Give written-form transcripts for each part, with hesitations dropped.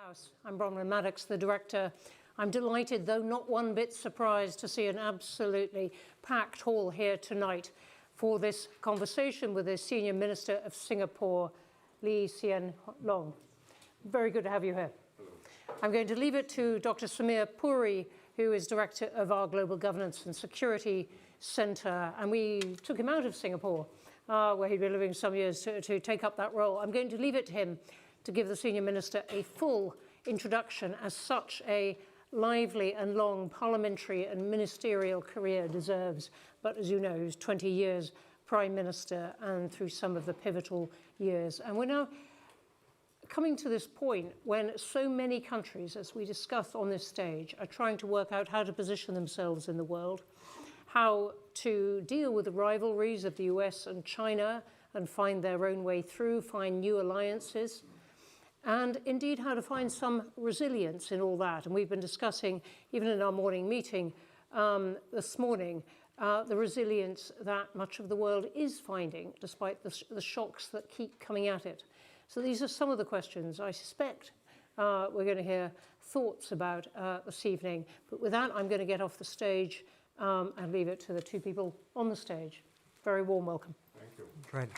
House. I'm Bronwyn Maddox, the director. I'm delighted, though not one bit surprised, to see an absolutely packed hall here tonight for this conversation with the Senior Minister of Singapore, Lee Hsien Loong. Very good to have you here. Hello. I'm going to leave it to Dr. Samir Puri, who is director of our Global Governance and Security Centre, and we took him out of Singapore, where he'd been living some years, to take up that role. I'm going to leave it to him to give the Senior Minister a full introduction, as such a lively and long parliamentary and ministerial career deserves. But as you know, he was 20 years Prime Minister and through some of the pivotal years. And we're now coming to this point when so many countries, as we discuss on this stage, are trying to work out how to position themselves in the world, how to deal with the rivalries of the US and China and find their own way through, find new alliances, and indeed how to find some resilience in all that. And we've been discussing, even in our morning meeting this morning, the resilience that much of the world is finding, despite the shocks that keep coming at it. So these are some of the questions I suspect we're going to hear thoughts about this evening. But with that, I'm going to get off the stage and leave it to the two people on the stage. Very warm welcome. Thank you. Great.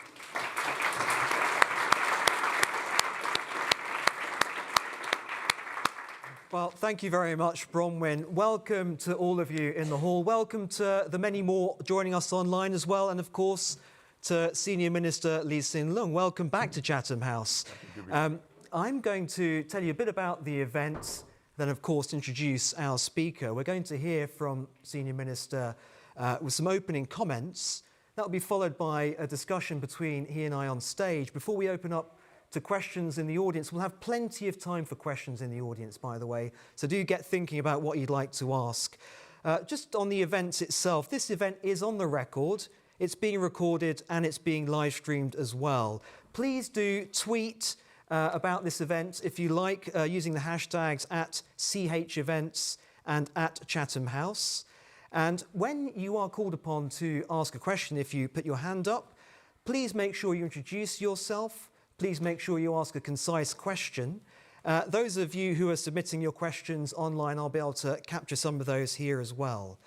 Well, thank you very much, Bronwyn. Welcome to all of you in the hall. Welcome to the many more joining us online as well. And of course, to Senior Minister Lee Hsien Loong. Welcome back to Chatham House. I'm going to tell you a bit about the event, then of course introduce our speaker. We're going to hear from Senior Minister with some opening comments. That will be followed by a discussion between he and I on stage. Before we open up to questions in the audience, we'll have plenty of time for questions in the audience, by the way, so do get thinking about what you'd like to ask. Just on the event itself, this event is on the record, it's being recorded and it's being live streamed as well. Please do tweet about this event if you like, using the hashtags @CHEvents and @Chatham House. And when you are called upon to ask a question, if you put your hand up, please make sure you introduce yourself. Please make sure you ask a concise question. Those of you who are submitting your questions online, I'll be able to capture some of those here as well.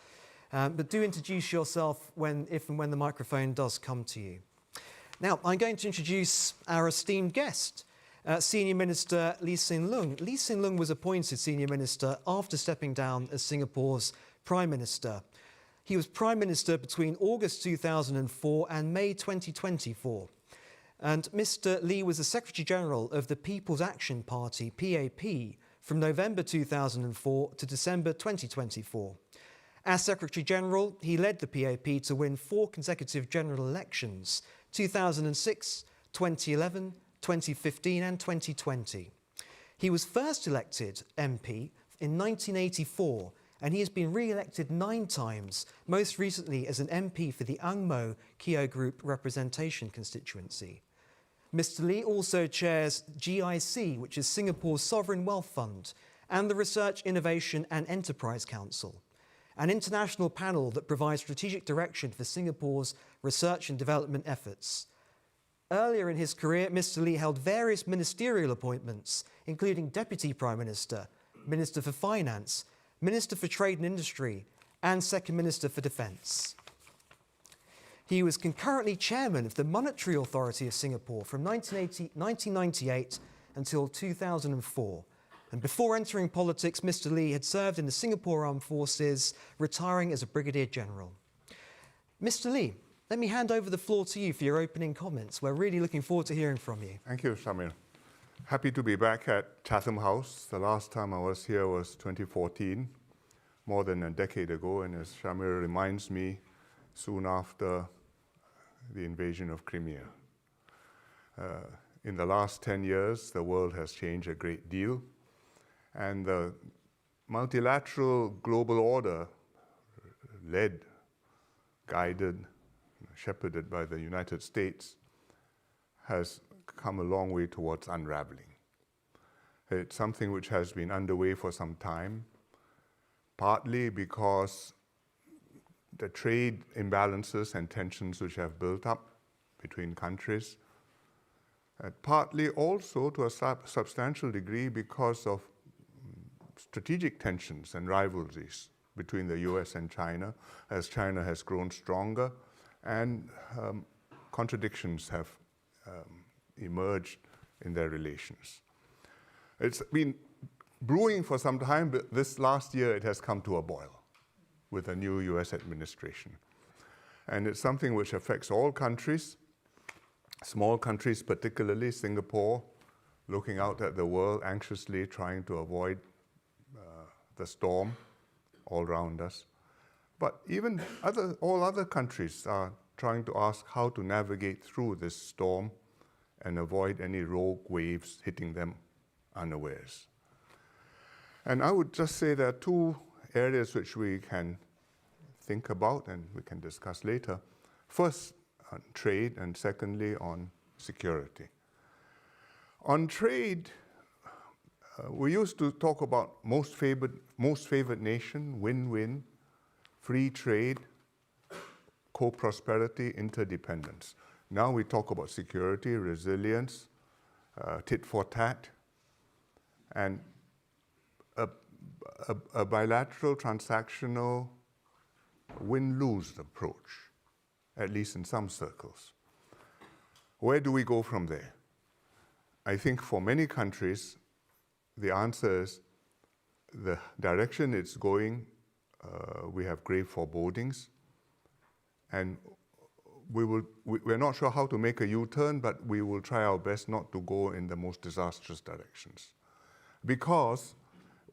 But do introduce yourself if and when the microphone does come to you. Now, I'm going to introduce our esteemed guest, Senior Minister Lee Hsien Loong. Lee Hsien Loong was appointed Senior Minister after stepping down as Singapore's Prime Minister. He was Prime Minister between August 2004 and May 2024. And Mr. Lee was the Secretary General of the People's Action Party, PAP, from November 2004 to December 2024. As Secretary General, he led the PAP to win 4 consecutive general elections, 2006, 2011, 2015 and 2020. He was first elected MP in 1984, and he has been re-elected 9 times, most recently as an MP for the Ang Mo Keo Group Representation Constituency. Mr. Lee also chairs GIC, which is Singapore's Sovereign Wealth Fund, and the Research, Innovation and Enterprise Council, an international panel that provides strategic direction for Singapore's research and development efforts. Earlier in his career, Mr. Lee held various ministerial appointments, including Deputy Prime Minister, Minister for Finance, Minister for Trade and Industry, and Second Minister for Defence. He was concurrently chairman of the Monetary Authority of Singapore from 1998 until 2004. And before entering politics, Mr. Lee had served in the Singapore Armed Forces, retiring as a Brigadier General. Mr. Lee, let me hand over the floor to you for your opening comments. We're really looking forward to hearing from you. Thank you, Samir. Happy to be back at Chatham House. The last time I was here was 2014, more than a decade ago, and as Samir reminds me, soon after the invasion of Crimea. In the last 10 years, the world has changed a great deal, and the multilateral global order, led, guided, shepherded by the United States, has come a long way towards unraveling. It's something which has been underway for some time, partly because the trade imbalances and tensions which have built up between countries partly also to a substantial degree because of strategic tensions and rivalries between the US and China, as China has grown stronger, and contradictions have emerged in their relations. It's been brewing for some time, but this last year it has come to a boil with a new US administration. And it's something which affects all countries, small countries particularly, Singapore, looking out at the world anxiously, trying to avoid the storm all around us. But even all other countries are trying to ask how to navigate through this storm and avoid any rogue waves hitting them unawares. And I would just say there are two areas which we can think about and we can discuss later. First, on trade, and secondly, on security. On trade, we used to talk about most favored nation, win-win, free trade, co-prosperity, interdependence. Now we talk about security, resilience, tit for tat, and a bilateral, transactional, win-lose approach, at least in some circles. Where do we go from there? I think for many countries, the answer is the direction it's going, we have grave forebodings, and we're not sure how to make a U-turn, but we will try our best not to go in the most disastrous directions. Because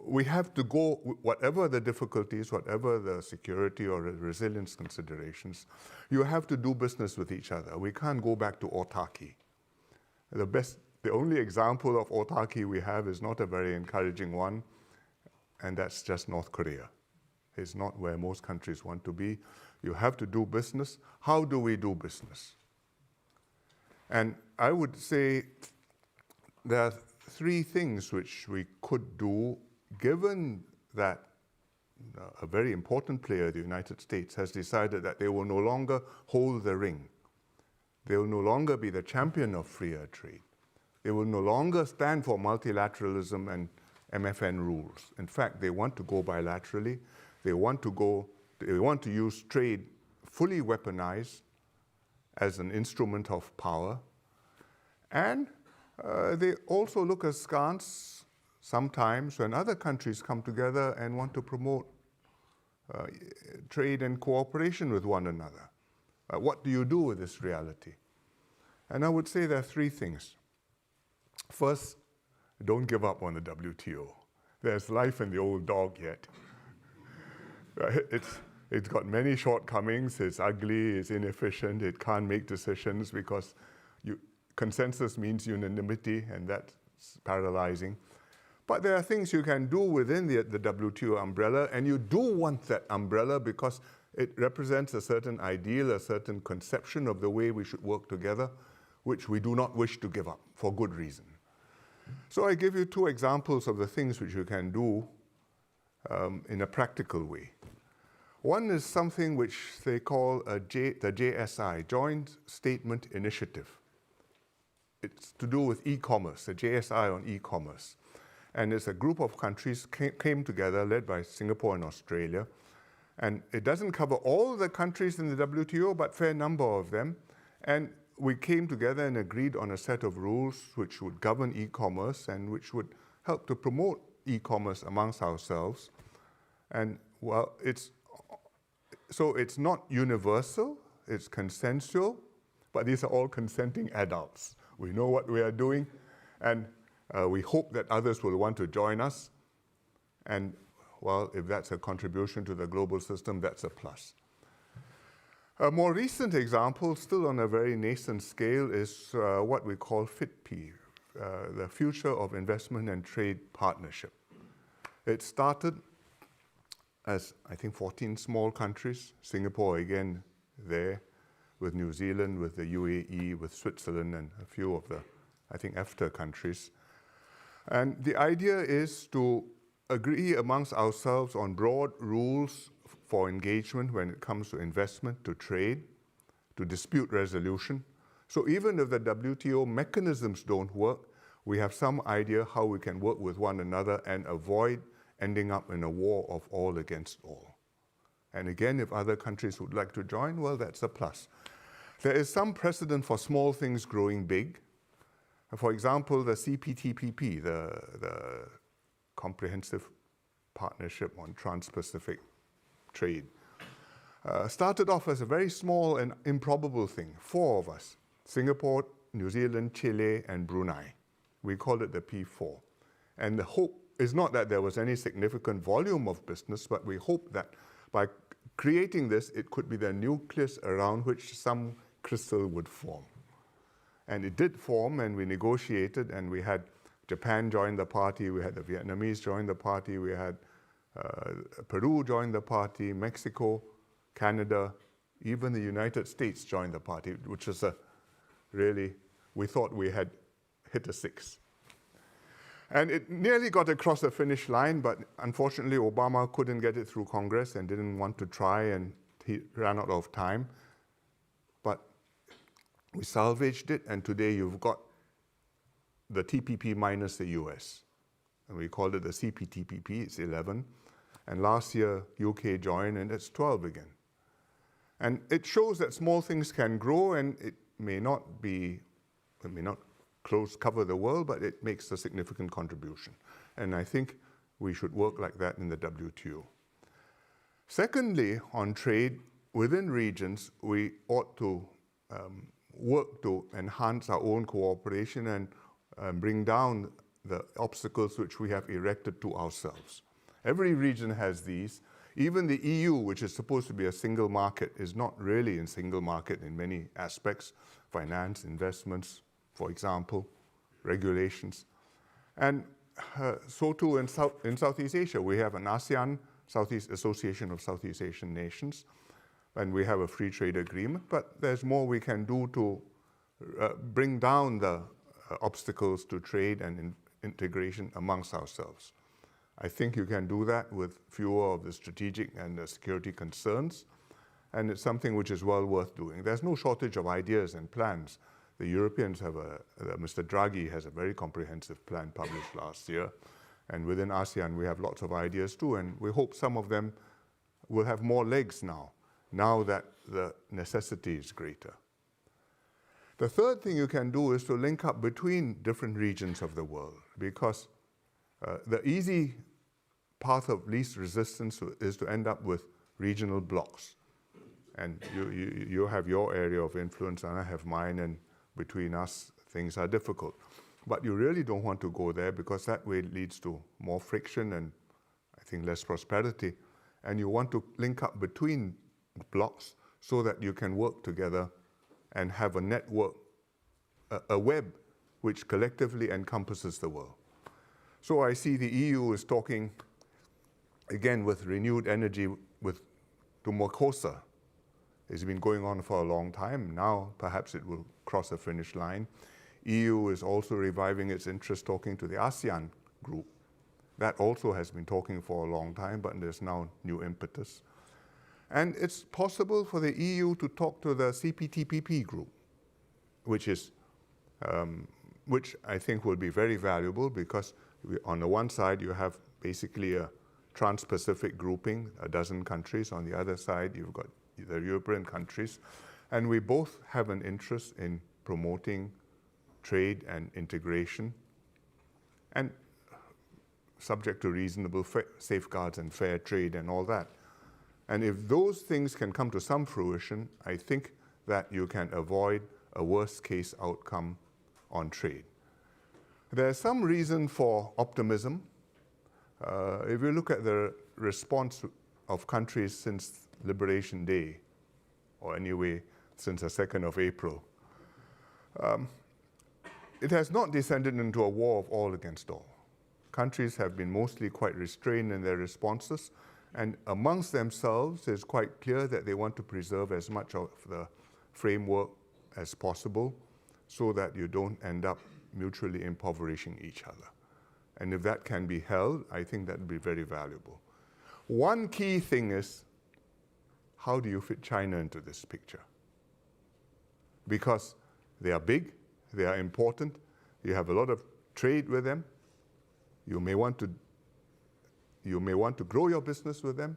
we have to go, whatever the difficulties, whatever the security or resilience considerations, you have to do business with each other. We can't go back to autarky. The only example of autarky we have is not a very encouraging one, and that's just North Korea. It's not where most countries want to be. You have to do business. How do we do business? And I would say there are three things which we could do, given that a very important player, the United States, has decided that they will no longer hold the ring. They will no longer be the champion of freer trade. They will no longer stand for multilateralism and MFN rules. In fact, they want to go bilaterally. They want to use trade fully weaponized as an instrument of power. And they also look askance sometimes when other countries come together and want to promote trade and cooperation with one another. What do you do with this reality? And I would say there are three things. First, don't give up on the WTO. There's life in the old dog yet. It's got many shortcomings. It's ugly, it's inefficient, it can't make decisions because consensus means unanimity, and that's paralyzing. But there are things you can do within the WTO umbrella, and you do want that umbrella because it represents a certain ideal, a certain conception of the way we should work together, which we do not wish to give up for good reason. So I give you two examples of the things which you can do in a practical way. One is something which they call the JSI, Joint Statement Initiative. It's to do with e-commerce, the JSI on e-commerce. And it's a group of countries came together, led by Singapore and Australia. And it doesn't cover all the countries in the WTO, but a fair number of them. And we came together and agreed on a set of rules which would govern e-commerce and which would help to promote e-commerce amongst ourselves. And well, it's not universal, it's consensual, but these are all consenting adults. We know what we are doing, and we hope that others will want to join us. And well, if that's a contribution to the global system, that's a plus. A more recent example, still on a very nascent scale, is what we call FITP, the Future of Investment and Trade Partnership. It started as, I think, 14 small countries, Singapore again there, with New Zealand, with the UAE, with Switzerland, and a few of the, I think, EFTA countries. And the idea is to agree amongst ourselves on broad rules for engagement when it comes to investment, to trade, to dispute resolution, So even if the WTO mechanisms don't work, we have some idea how we can work with one another and avoid ending up in a war of all against all. And again, if other countries would like to join, well, that's a plus. There is some precedent for small things growing big. For example, the CPTPP, the Comprehensive Partnership on Trans-Pacific Trade, started off as a very small and improbable thing. 4 of us, Singapore, New Zealand, Chile, and Brunei. We called it the P4. And the hope is not that there was any significant volume of business, but we hope that by creating this, it could be the nucleus around which some crystal would form. And it did form, and we negotiated, and we had Japan join the party, we had the Vietnamese join the party, we had Peru join the party, Mexico, Canada, even the United States joined the party, which is we thought we had hit a 6. And it nearly got across the finish line, but unfortunately Obama couldn't get it through Congress and didn't want to try, and he ran out of time. But we salvaged it, and today you've got the TPP minus the US. And we called it the CPTPP, it's 11. And last year, UK joined, and it's 12 again. And it shows that small things can grow, and it may not cover the world, but it makes a significant contribution. And I think we should work like that in the WTO. Secondly, on trade, within regions, we ought to work to enhance our own cooperation and bring down the obstacles which we have erected to ourselves. Every region has these. Even the EU, which is supposed to be a single market, is not really a single market in many aspects. Finance, investments, for example, regulations. And so too in Southeast Asia. We have an ASEAN, Southeast Association of Southeast Asian Nations, and we have a free trade agreement, but there's more we can do to bring down the obstacles to trade and integration amongst ourselves. I think you can do that with fewer of the strategic and the security concerns, and it's something which is well worth doing. There's no shortage of ideas and plans. The Europeans have Mr. Draghi has a very comprehensive plan published last year, and within ASEAN we have lots of ideas too, and we hope some of them will have more legs now that the necessity is greater. The third thing you can do is to link up between different regions of the world, because the easy path of least resistance is to end up with regional blocks. And you have your area of influence and I have mine, and between us things are difficult. But you really don't want to go there, because that way leads to more friction and I think less prosperity. And you want to link up between blocks so that you can work together and have a network, a web which collectively encompasses the world. So I see the EU is talking again with renewed energy to Mokosa. It's been going on for a long time. Now perhaps it will cross the finish line. EU is also reviving its interest talking to the ASEAN group. That also has been talking for a long time, but there's now new impetus. And it's possible for the EU to talk to the CPTPP group, which I think will be very valuable, because on the one side you have basically a trans-Pacific grouping, a dozen countries. On the other side you've got the European countries, and we both have an interest in promoting trade and integration, and subject to reasonable safeguards and fair trade and all that. And if those things can come to some fruition, I think that you can avoid a worst case outcome on trade. There's some reason for optimism. If you look at the response of countries since Liberation Day, or anyway, since the 2nd of April, it has not descended into a war of all against all. Countries have been mostly quite restrained in their responses, and amongst themselves it's quite clear that they want to preserve as much of the framework as possible so that you don't end up mutually impoverishing each other. And if that can be held, I think that would be very valuable. One key thing is, how do you fit China into this picture? Because They are big, they are important, you have a lot of trade with them, you may want to grow your business with them.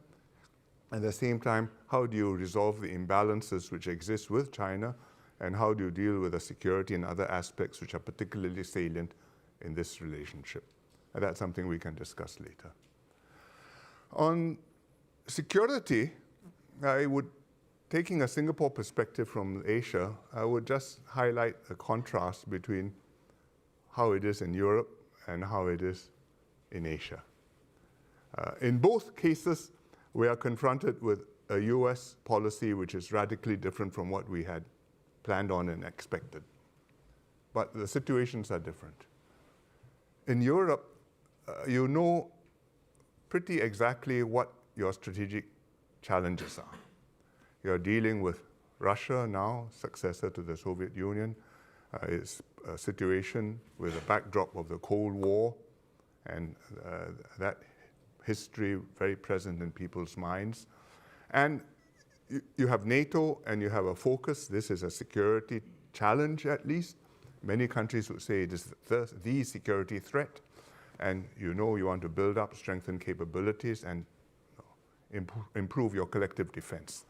At the same time, how do you resolve the imbalances which exist with China, and how do you deal with the security and other aspects which are particularly salient in this relationship? And that's something we can discuss later. On security, taking a Singapore perspective from Asia, I would just highlight a contrast between how it is in Europe and how it is in Asia. In both cases, we are confronted with a US policy which is radically different from what we had planned on and expected. But the situations are different. In Europe, you know pretty exactly what your strategic challenges are. You're dealing with Russia now, successor to the Soviet Union. It's a situation with a backdrop of the Cold War, and that history very present in people's minds. And you have NATO and you have a focus. This is a security challenge, at least. Many countries would say it is the security threat. And you know you want to build up, strengthen capabilities, and improve your collective defense.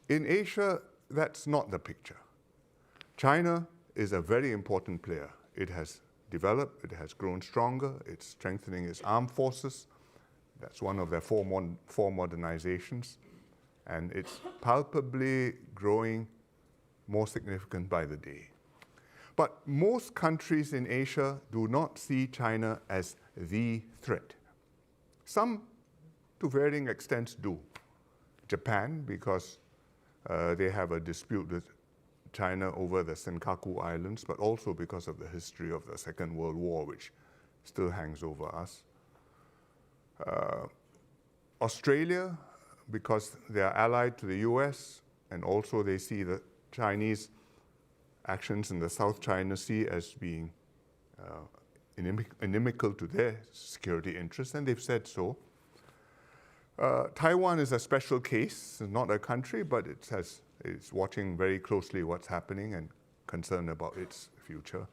In Asia, that's not the picture. China is a very important player. It has developed, it has grown stronger, it's strengthening its armed forces. That's one of their four modernizations. And it's palpably growing more significant by the day. But most countries in Asia do not see China as the threat. Some, to varying extents, do. Japan, because they have a dispute with China over the Senkaku Islands, but also because of the history of the Second World War, which still hangs over us. Australia, because they are allied to the US, and also they see the Chinese actions in the South China Sea as being inimical to their security interests, and they've said so. Taiwan is a special case. It's not a country, but it's watching very closely what's happening and concerned about its future.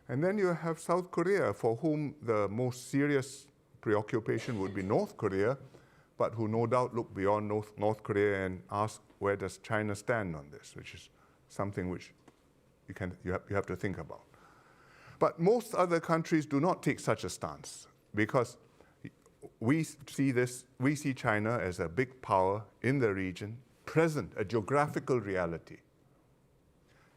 And then you have South Korea, for whom the most serious preoccupation would be North Korea, but who no doubt look beyond North Korea and ask, where does China stand on this, which is something which you have to think about. But most other countries do not take such a stance, because we see China as a big power in the region, present, a geographical reality.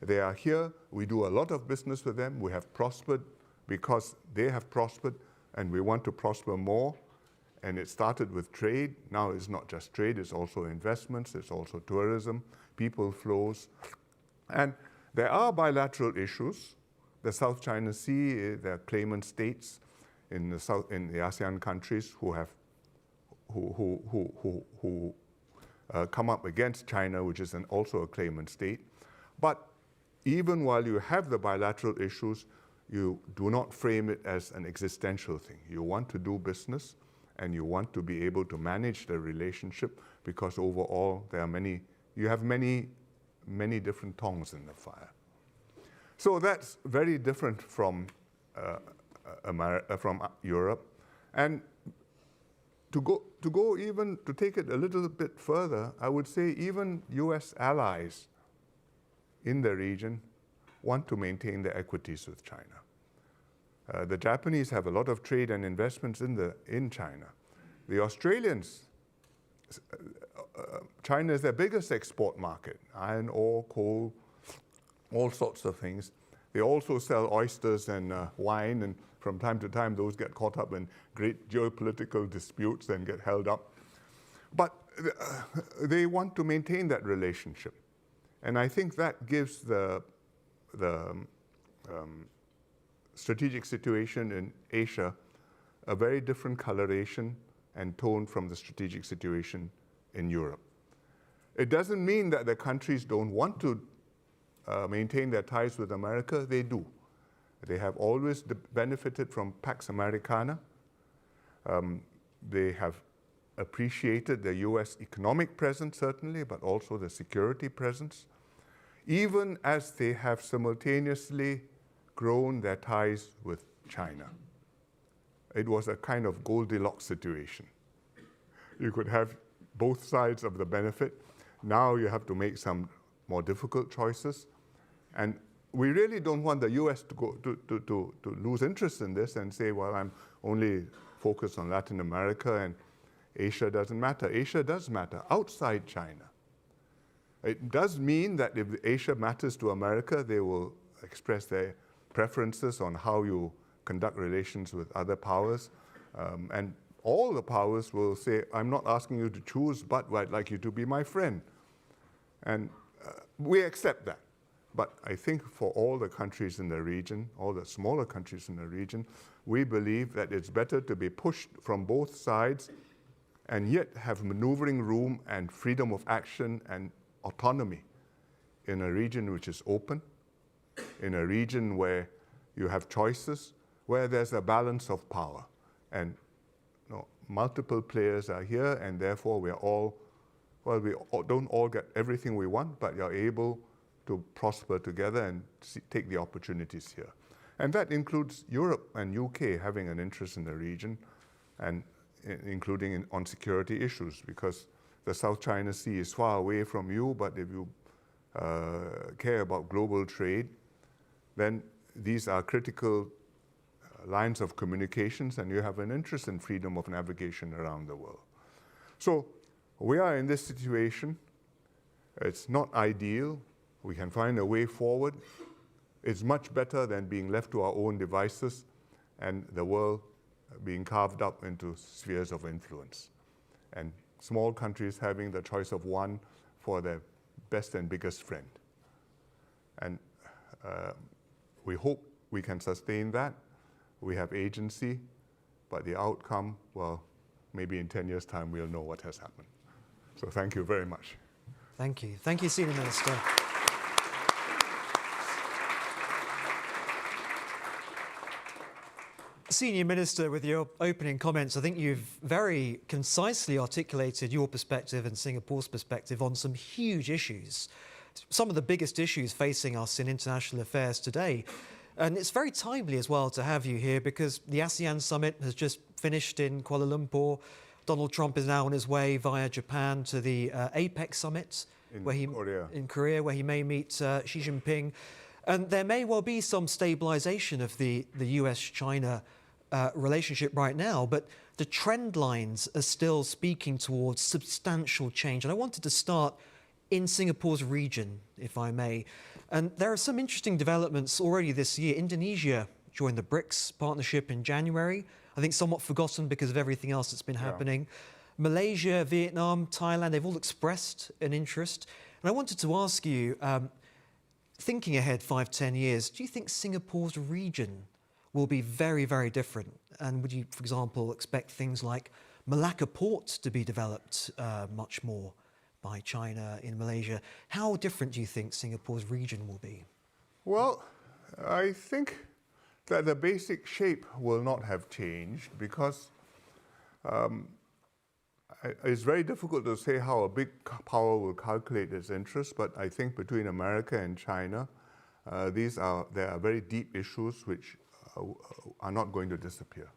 They are here, we do a lot of business with them, we have prospered because they have prospered, and we want to prosper more. And it started with trade. Now it's not just trade, it's also investments, it's also tourism, people flows. And there are bilateral issues. The South China Sea, there are claimant states in the ASEAN countries who come up against China, which is also a claimant state. But even while you have the bilateral issues, you do not frame it as an existential thing. You want to do business, and you want to be able to manage the relationship, because overall you have many different tongs in the fire. So that's very different from Europe. And to take it a little bit further, I would say even US allies in the region want to maintain their equities with China. The Japanese have a lot of trade and investments in China. The Australians, China is their biggest export market, iron ore, coal, all sorts of things. They also sell oysters and wine, and from time to time those get caught up in great geopolitical disputes and get held up. But they want to maintain that relationship. And I think that gives the strategic situation in Asia a very different coloration and tone from the strategic situation in Europe. It doesn't mean that the countries don't want to maintain their ties with America. They do. They have always benefited from Pax Americana. They have appreciated the US economic presence, certainly, but also the security presence. even as they have simultaneously grown their ties with China. It was a kind of Goldilocks situation. You could have both sides of the benefit. Now you have to make some more difficult choices. And we really don't want the US to lose interest in this and say, well, I'm only focused on Latin America and Asia doesn't matter. Asia does matter outside China. It does mean that if Asia matters to America, they will express their preferences on how you conduct relations with other powers. And all the powers will say, I'm not asking you to choose, but I'd like you to be my friend. And we accept that. But I think for all the countries in the region, all the smaller countries in the region, we believe that it's better to be pushed from both sides and yet have maneuvering room and freedom of action and autonomy in a region which is open, in a region where you have choices, where there's a balance of power. And multiple players are here, and therefore we don't all get everything we want, but you're able to prosper together and take the opportunities here. And that includes Europe and UK having an interest in the region, and including on security issues, because the South China Sea is far away from you, but if you care about global trade, then these are critical lines of communications, and you have an interest in freedom of navigation around the world. So we are in this situation. It's not ideal. We can find a way forward. It's much better than being left to our own devices and the world being carved up into spheres of influence. And small countries having the choice of one for their best and biggest friend. And we hope we can sustain that. We have agency, but the outcome, well, maybe in 10 years' time we'll know what has happened. So thank you very much. Thank you. Thank you, Senior Minister. Senior Minister, with your opening comments, I think you've very concisely articulated your perspective and Singapore's perspective on some huge issues, some of the biggest issues facing us in international affairs today. And it's very timely as well to have you here because the ASEAN summit has just finished in Kuala Lumpur. Donald Trump is now on his way via Japan to the APEC summit in Korea, where he may meet Xi Jinping. And there may well be some stabilization of the US-China relationship right now, but the trend lines are still speaking towards substantial change. And I wanted to start in Singapore's region, if I may. And there are some interesting developments already this year. Indonesia joined the BRICS partnership in January. I think somewhat forgotten because of everything else that's been happening. Malaysia, Vietnam, Thailand, they've all expressed an interest. And I wanted to ask you, thinking ahead 5-10 years, do you think Singapore's region will be very, very different? And would you, for example, expect things like Malacca Port to be developed much more by China in Malaysia? How different do you think Singapore's region will be? Well, I think that the basic shape will not have changed because it's very difficult to say how a big power will calculate its interests, but I think between America and China, there are very deep issues which are not going to disappear.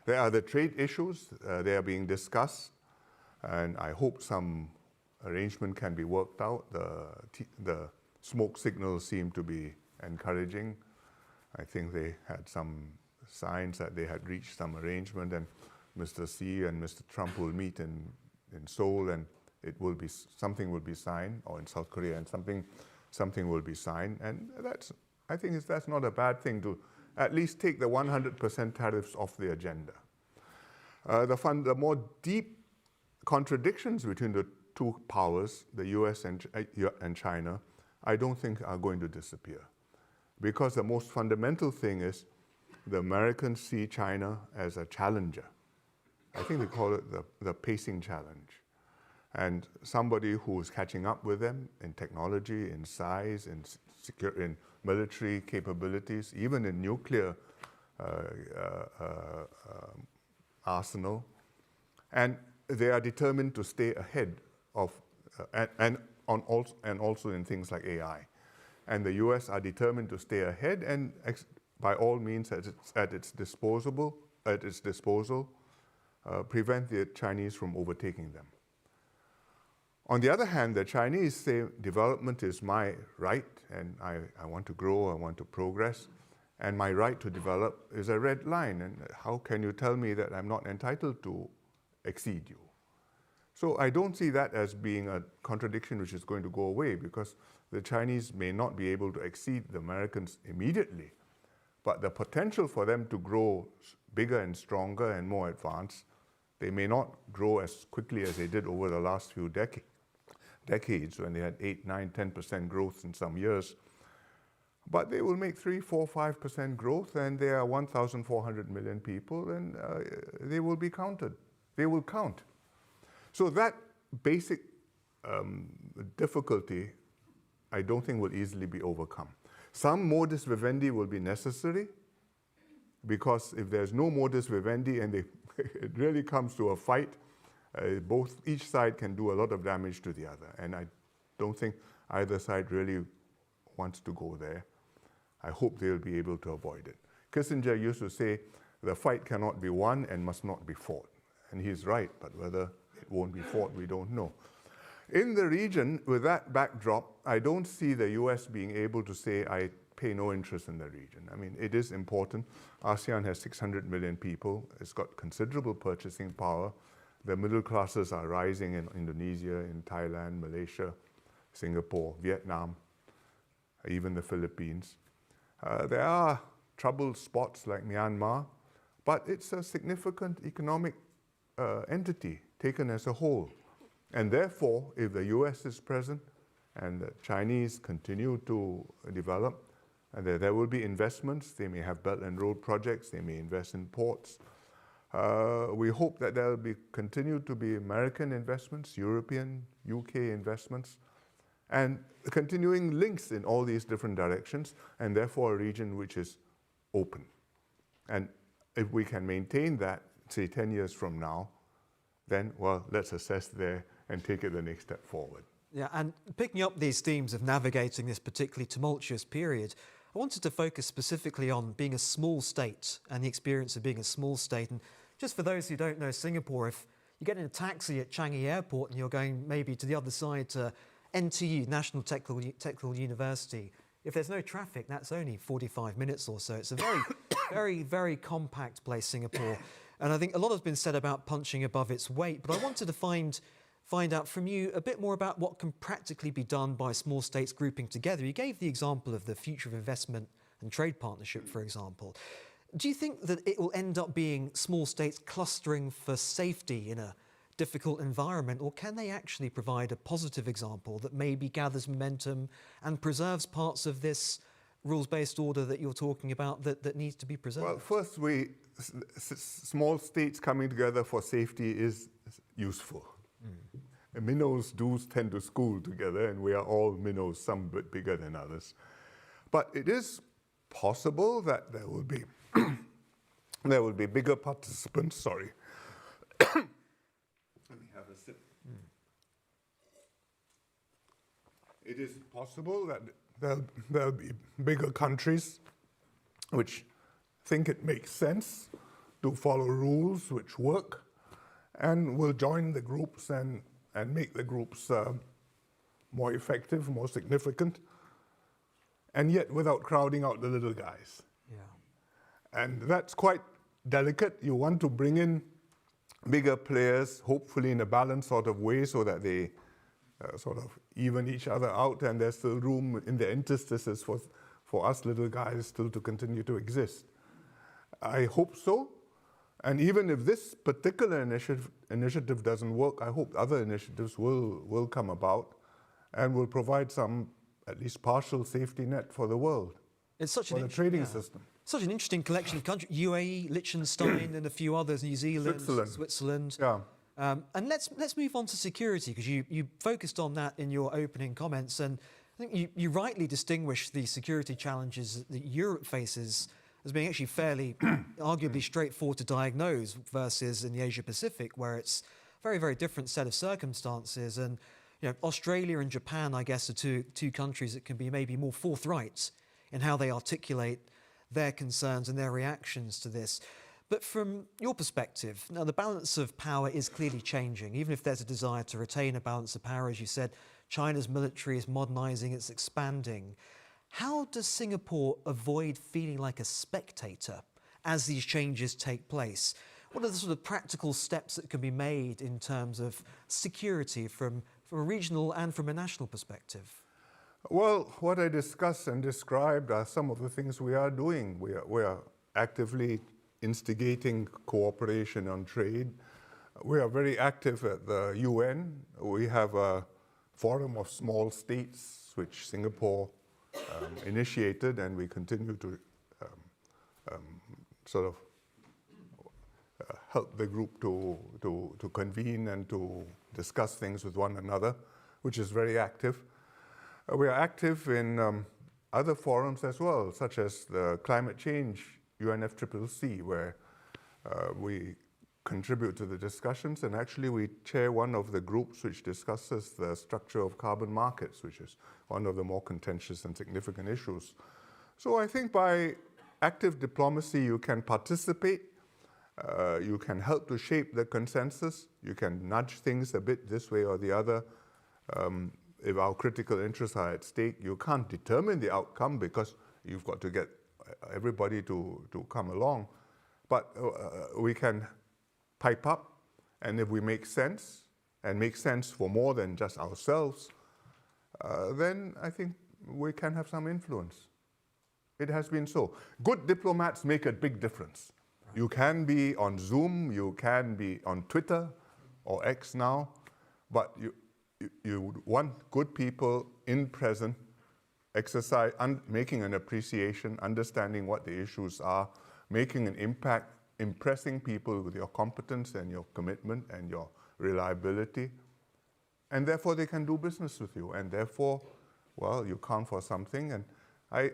There are the trade issues, they are being discussed, and I hope some arrangement can be worked out. The smoke signals seem to be encouraging. I think they had some signs that they had reached some arrangement, and Mr. Xi and Mr. Trump will meet in Seoul, and something will be signed, or in South Korea, and something will be signed. And I think that's not a bad thing to at least take the 100% tariffs off the agenda. The more deep contradictions between the two powers, the US and China, I don't think are going to disappear. Because the most fundamental thing is the Americans see China as a challenger. I think they call it the pacing challenge. And somebody who is catching up with them in technology, in size, in military capabilities, even in nuclear arsenal. And they are determined to stay ahead of, and also in things like AI. and the US are determined to stay ahead and by all means at its disposal, prevent the Chinese from overtaking them. On the other hand, the Chinese say development is my right, and I want to grow, I want to progress, and my right to develop is a red line, and how can you tell me that I'm not entitled to exceed you? So I don't see that as being a contradiction which is going to go away, because the Chinese may not be able to exceed the Americans immediately, but the potential for them to grow bigger and stronger and more advanced, they may not grow as quickly as they did over the last few decades when they had 8, 9, 10% growth in some years. But they will make 3, 4, 5% growth, and there are 1,400 million people, and they will be counted. They will count. So that basic difficulty, I don't think will easily be overcome. Some modus vivendi will be necessary, because if there's no modus vivendi and it really comes to a fight, each side can do a lot of damage to the other. And I don't think either side really wants to go there. I hope they'll be able to avoid it. Kissinger used to say, the fight cannot be won and must not be fought. And he's right, but whether it won't be fought, we don't know. In the region, with that backdrop, I don't see the US being able to say, I pay no interest in the region. I mean, it is important. ASEAN has 600 million people. It's got considerable purchasing power. The middle classes are rising in Indonesia, in Thailand, Malaysia, Singapore, Vietnam, even the Philippines. There are troubled spots like Myanmar, but it's a significant economic entity taken as a whole. And therefore, if the US is present and the Chinese continue to develop, and there will be investments, they may have Belt and Road projects, they may invest in ports. We hope that there will continue to be American investments, European, UK investments, and continuing links in all these different directions, and therefore a region which is open. And if we can maintain that, say 10 years from now, then, well, let's assess there and take it the next step forward. Yeah, and picking up these themes of navigating this particularly tumultuous period, I wanted to focus specifically on being a small state and the experience of being a small state. And just for those who don't know Singapore, if you get in a taxi at Changi Airport and you're going maybe to the other side to NTU, National Technical University, if there's no traffic, that's only 45 minutes or so. It's a very, very, very compact place, Singapore. And I think a lot has been said about punching above its weight, but I wanted to find out from you a bit more about what can practically be done by small states grouping together. You gave the example of the Future of Investment and Trade Partnership, for example. Do you think that it will end up being small states clustering for safety in a difficult environment, or can they actually provide a positive example that maybe gathers momentum and preserves parts of this rules-based order that you're talking about that needs to be preserved? Well, first, small states coming together for safety is useful. Minnows do tend to school together, and we are all minnows, some bit bigger than others. But it is possible that there will be there will be bigger participants. Sorry. Let me have a sip. It is possible that there'll be bigger countries which think it makes sense to follow rules which work, and will join the groups and make the groups more effective, more significant, and yet without crowding out the little guys. Yeah. And that's quite delicate. You want to bring in bigger players, hopefully in a balanced sort of way, so that they sort of even each other out, and there's still room in the interstices for us little guys still to continue to exist. I hope so. And even if this particular initiative doesn't work, I hope other initiatives will come about and will provide some, at least partial safety net for the world, it's such for the trading system. Such an interesting collection of countries, UAE, Liechtenstein and a few others, New Zealand, Switzerland. Yeah. And let's move on to security, because you focused on that in your opening comments, and I think you rightly distinguished the security challenges that Europe faces as being actually fairly, arguably straightforward to diagnose versus in the Asia-Pacific, where it's a very, very different set of circumstances. And Australia and Japan, I guess, are two countries that can be maybe more forthright in how they articulate their concerns and their reactions to this. But from your perspective, now the balance of power is clearly changing, even if there's a desire to retain a balance of power. As you said, China's military is modernizing, it's expanding. How does Singapore avoid feeling like a spectator as these changes take place? What are the sort of practical steps that can be made in terms of security from a regional and from a national perspective? Well, what I discussed and described are some of the things we are doing. We are actively instigating cooperation on trade. We are very active at the UN. We have a forum of small states, which Singapore initiated, and we continue to sort of help the group to convene and to discuss things with one another, which is very active. We are active in other forums as well, such as the climate change UNFCCC, where we contribute to the discussions, and actually we chair one of the groups which discusses the structure of carbon markets, which is one of the more contentious and significant issues. So I think by active diplomacy you can participate, you can help to shape the consensus, you can nudge things a bit this way or the other. If our critical interests are at stake, you can't determine the outcome because you've got to get everybody to come along. But we can pipe up, and if we make sense, and make sense for more than just ourselves, then I think we can have some influence. It has been so. Good diplomats make a big difference. You can be on Zoom, you can be on Twitter or X now, but you want good people in present, exercise, making an appreciation, understanding what the issues are, making an impact, impressing people with your competence and your commitment and your reliability, and therefore they can do business with you, and therefore, well, you count for something. And I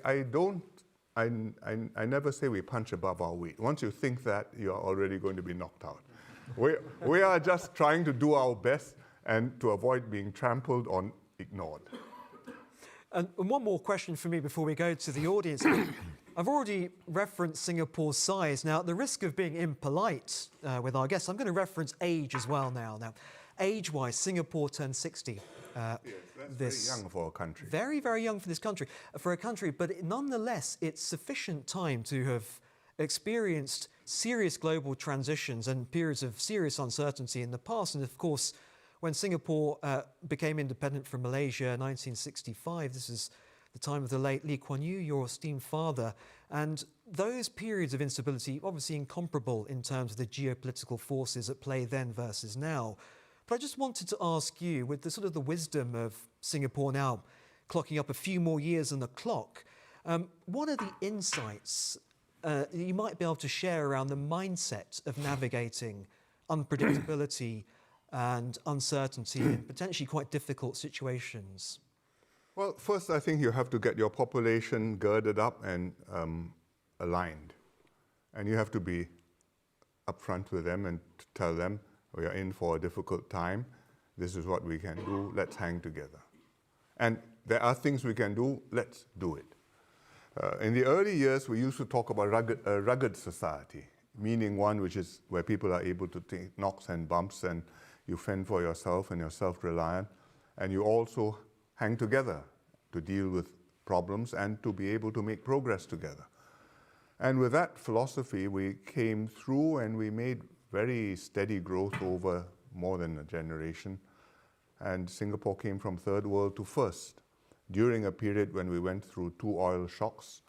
never say we punch above our weight. Once you think that, you're already going to be knocked out. We are just trying to do our best and to avoid being trampled on, ignored. And one more question for me before we go to the audience. I've already referenced Singapore's size. Now, at the risk of being impolite with our guests, I'm going to reference age as well now. Now, age-wise, Singapore turned 60. Yes, that's very young for a country. Very, very young for this country, but nonetheless, it's sufficient time to have experienced serious global transitions and periods of serious uncertainty in the past. And of course, when Singapore became independent from Malaysia in 1965, this is the time of the late Lee Kuan Yew, your esteemed father, and those periods of instability, obviously incomparable in terms of the geopolitical forces at play then versus now. But I just wanted to ask you, with the sort of the wisdom of Singapore now clocking up a few more years on the clock, what are the insights you might be able to share around the mindset of navigating unpredictability and uncertainty in potentially quite difficult situations? Well, first, I think you have to get your population girded up and aligned. And you have to be upfront with them and tell them, we are in for a difficult time. This is what we can do. Let's hang together. And there are things we can do. Let's do it. In the early years, we used to talk about a rugged society, meaning one which is where people are able to take knocks and bumps, and you fend for yourself and you're self-reliant, and you also hang together to deal with problems and to be able to make progress together. And with that philosophy, we came through and we made very steady growth over more than a generation. And Singapore came from third world to first during a period when we went through 2 oil shocks,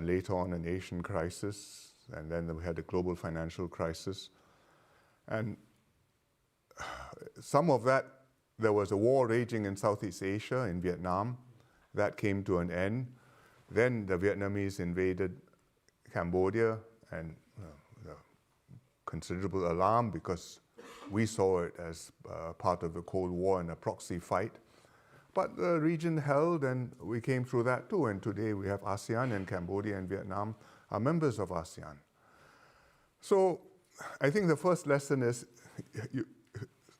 later on an Asian crisis, and then we had a global financial crisis. And some of that, there was a war raging in Southeast Asia, in Vietnam. That came to an end. Then the Vietnamese invaded Cambodia, and considerable alarm because we saw it as part of the Cold War and a proxy fight. But the region held, and we came through that too. And today we have ASEAN, and Cambodia and Vietnam are members of ASEAN. So I think the first lesson is you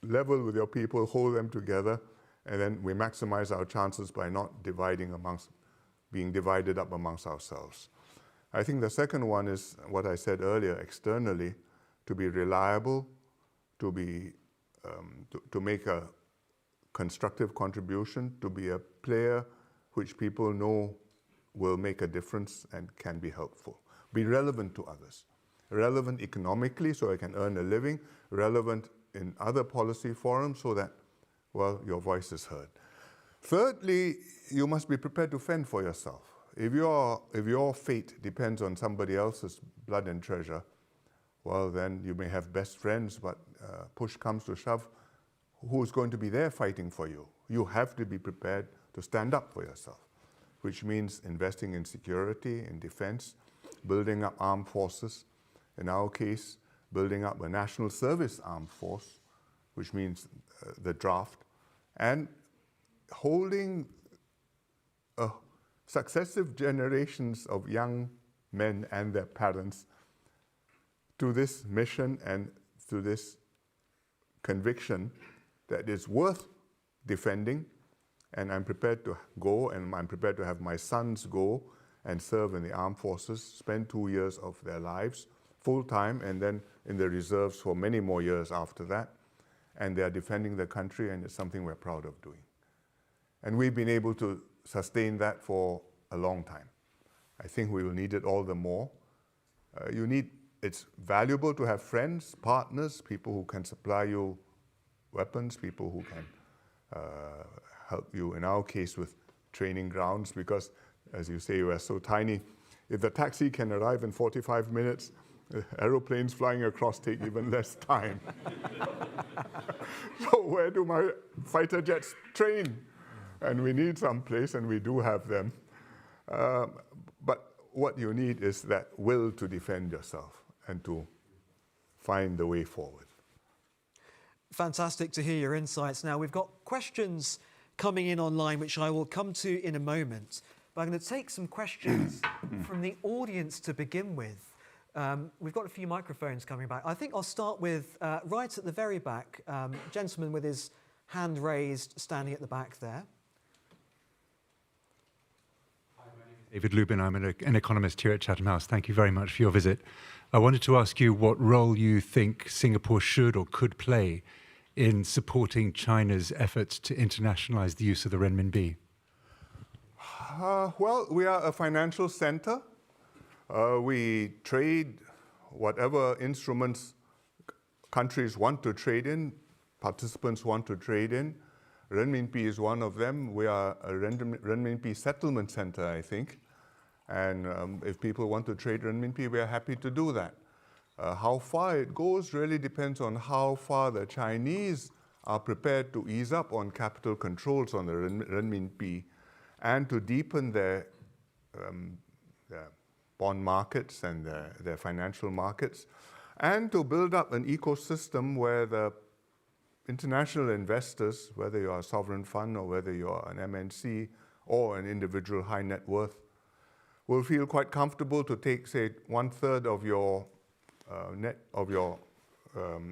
level with your people, hold them together, and then we maximize our chances by not being divided up amongst ourselves. I think the second one is what I said earlier, externally, to be reliable, to make a constructive contribution, to be a player which people know will make a difference and can be helpful. Be relevant to others. Relevant economically so I can earn a living, relevant in other policy forums so that, well, your voice is heard. Thirdly, you must be prepared to fend for yourself. If your fate depends on somebody else's blood and treasure, well, then you may have best friends, but push comes to shove, who's going to be there fighting for you? You have to be prepared to stand up for yourself, which means investing in security, in defense, building up armed forces. In our case, building up a national service armed force, which means the draft, and holding successive generations of young men and their parents to this mission and to this conviction that it's worth defending, and I'm prepared to go, and I'm prepared to have my sons go and serve in the armed forces, spend 2 years of their lives full-time, and then in the reserves for many more years after that. And they are defending the country, and it's something we're proud of doing. And we've been able to sustain that for a long time. I think we will need it all the more. It's valuable to have friends, partners, people who can supply you weapons, people who can help you, in our case, with training grounds, because, as you say, we're so tiny. If the taxi can arrive in 45 minutes, aeroplanes flying across take even less time. So where do my fighter jets train? And we need some place, and we do have them. But what you need is that will to defend yourself and to find the way forward. Fantastic to hear your insights. Now, we've got questions coming in online, which I will come to in a moment. But I'm going to take some questions from the audience to begin with. We've got a few microphones coming back. I think I'll start with right at the very back, gentleman with his hand raised, standing at the back there. Hi, my name is David Lubin. I'm an economist here at Chatham House. Thank you very much for your visit. I wanted to ask you what role you think Singapore should or could play in supporting China's efforts to internationalize the use of the renminbi. Well, we are a financial center. We trade whatever instruments countries want to trade in, participants want to trade in. Renminbi is one of them. We are a renminbi settlement center, I think. And if people want to trade renminbi, we are happy to do that. How far it goes really depends on how far the Chinese are prepared to ease up on capital controls on the renminbi and to deepen their bond markets and their financial markets, and to build up an ecosystem where the international investors, whether you're a sovereign fund or whether you're an MNC or an individual high net worth, will feel quite comfortable to take, say, 1/3 of your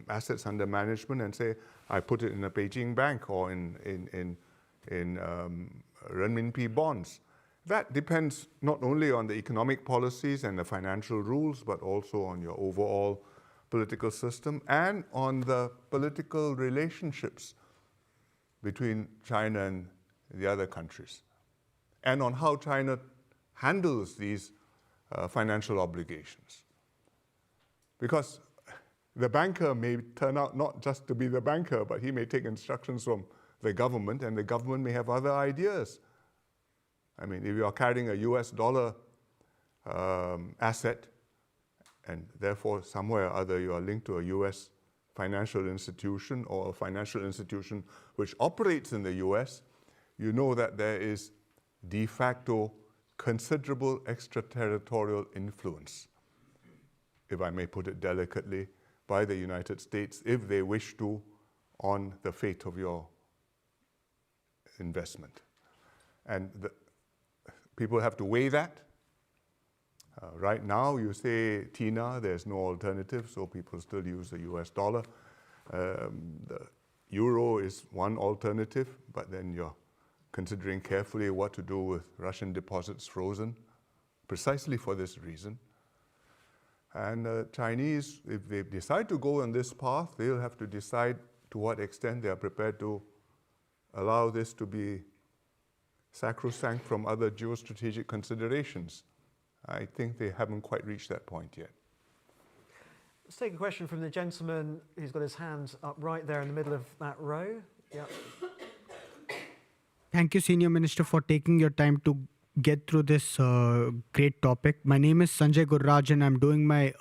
assets under management and say, I put it in a Beijing bank or in renminbi bonds. That depends not only on the economic policies and the financial rules, but also on your overall political system and on the political relationships between China and the other countries, and on how China handles these financial obligations. Because the banker may turn out not just to be the banker, but he may take instructions from the government, and the government may have other ideas. I mean, if you are carrying a US dollar asset, and therefore somewhere or other you are linked to a US financial institution or a financial institution which operates in the US, you know that there is de facto considerable extraterritorial influence, if I may put it delicately, by the United States, if they wish to, on the fate of your investment. And people have to weigh that. Right now, you say TINA, there's no alternative, so people still use the US dollar. The euro is one alternative, but then you're considering carefully what to do with Russian deposits frozen, precisely for this reason. And Chinese, if they decide to go on this path, they'll have to decide to what extent they are prepared to allow this to be sacrosanct from other geostrategic considerations. I think they haven't quite reached that point yet. Let's take a question from the gentleman who's got his hand up right there in the middle of that row. Yep. Thank you, Senior Minister, for taking your time to get through this great topic. My name is Sanjay Gurraj, and I'm doing my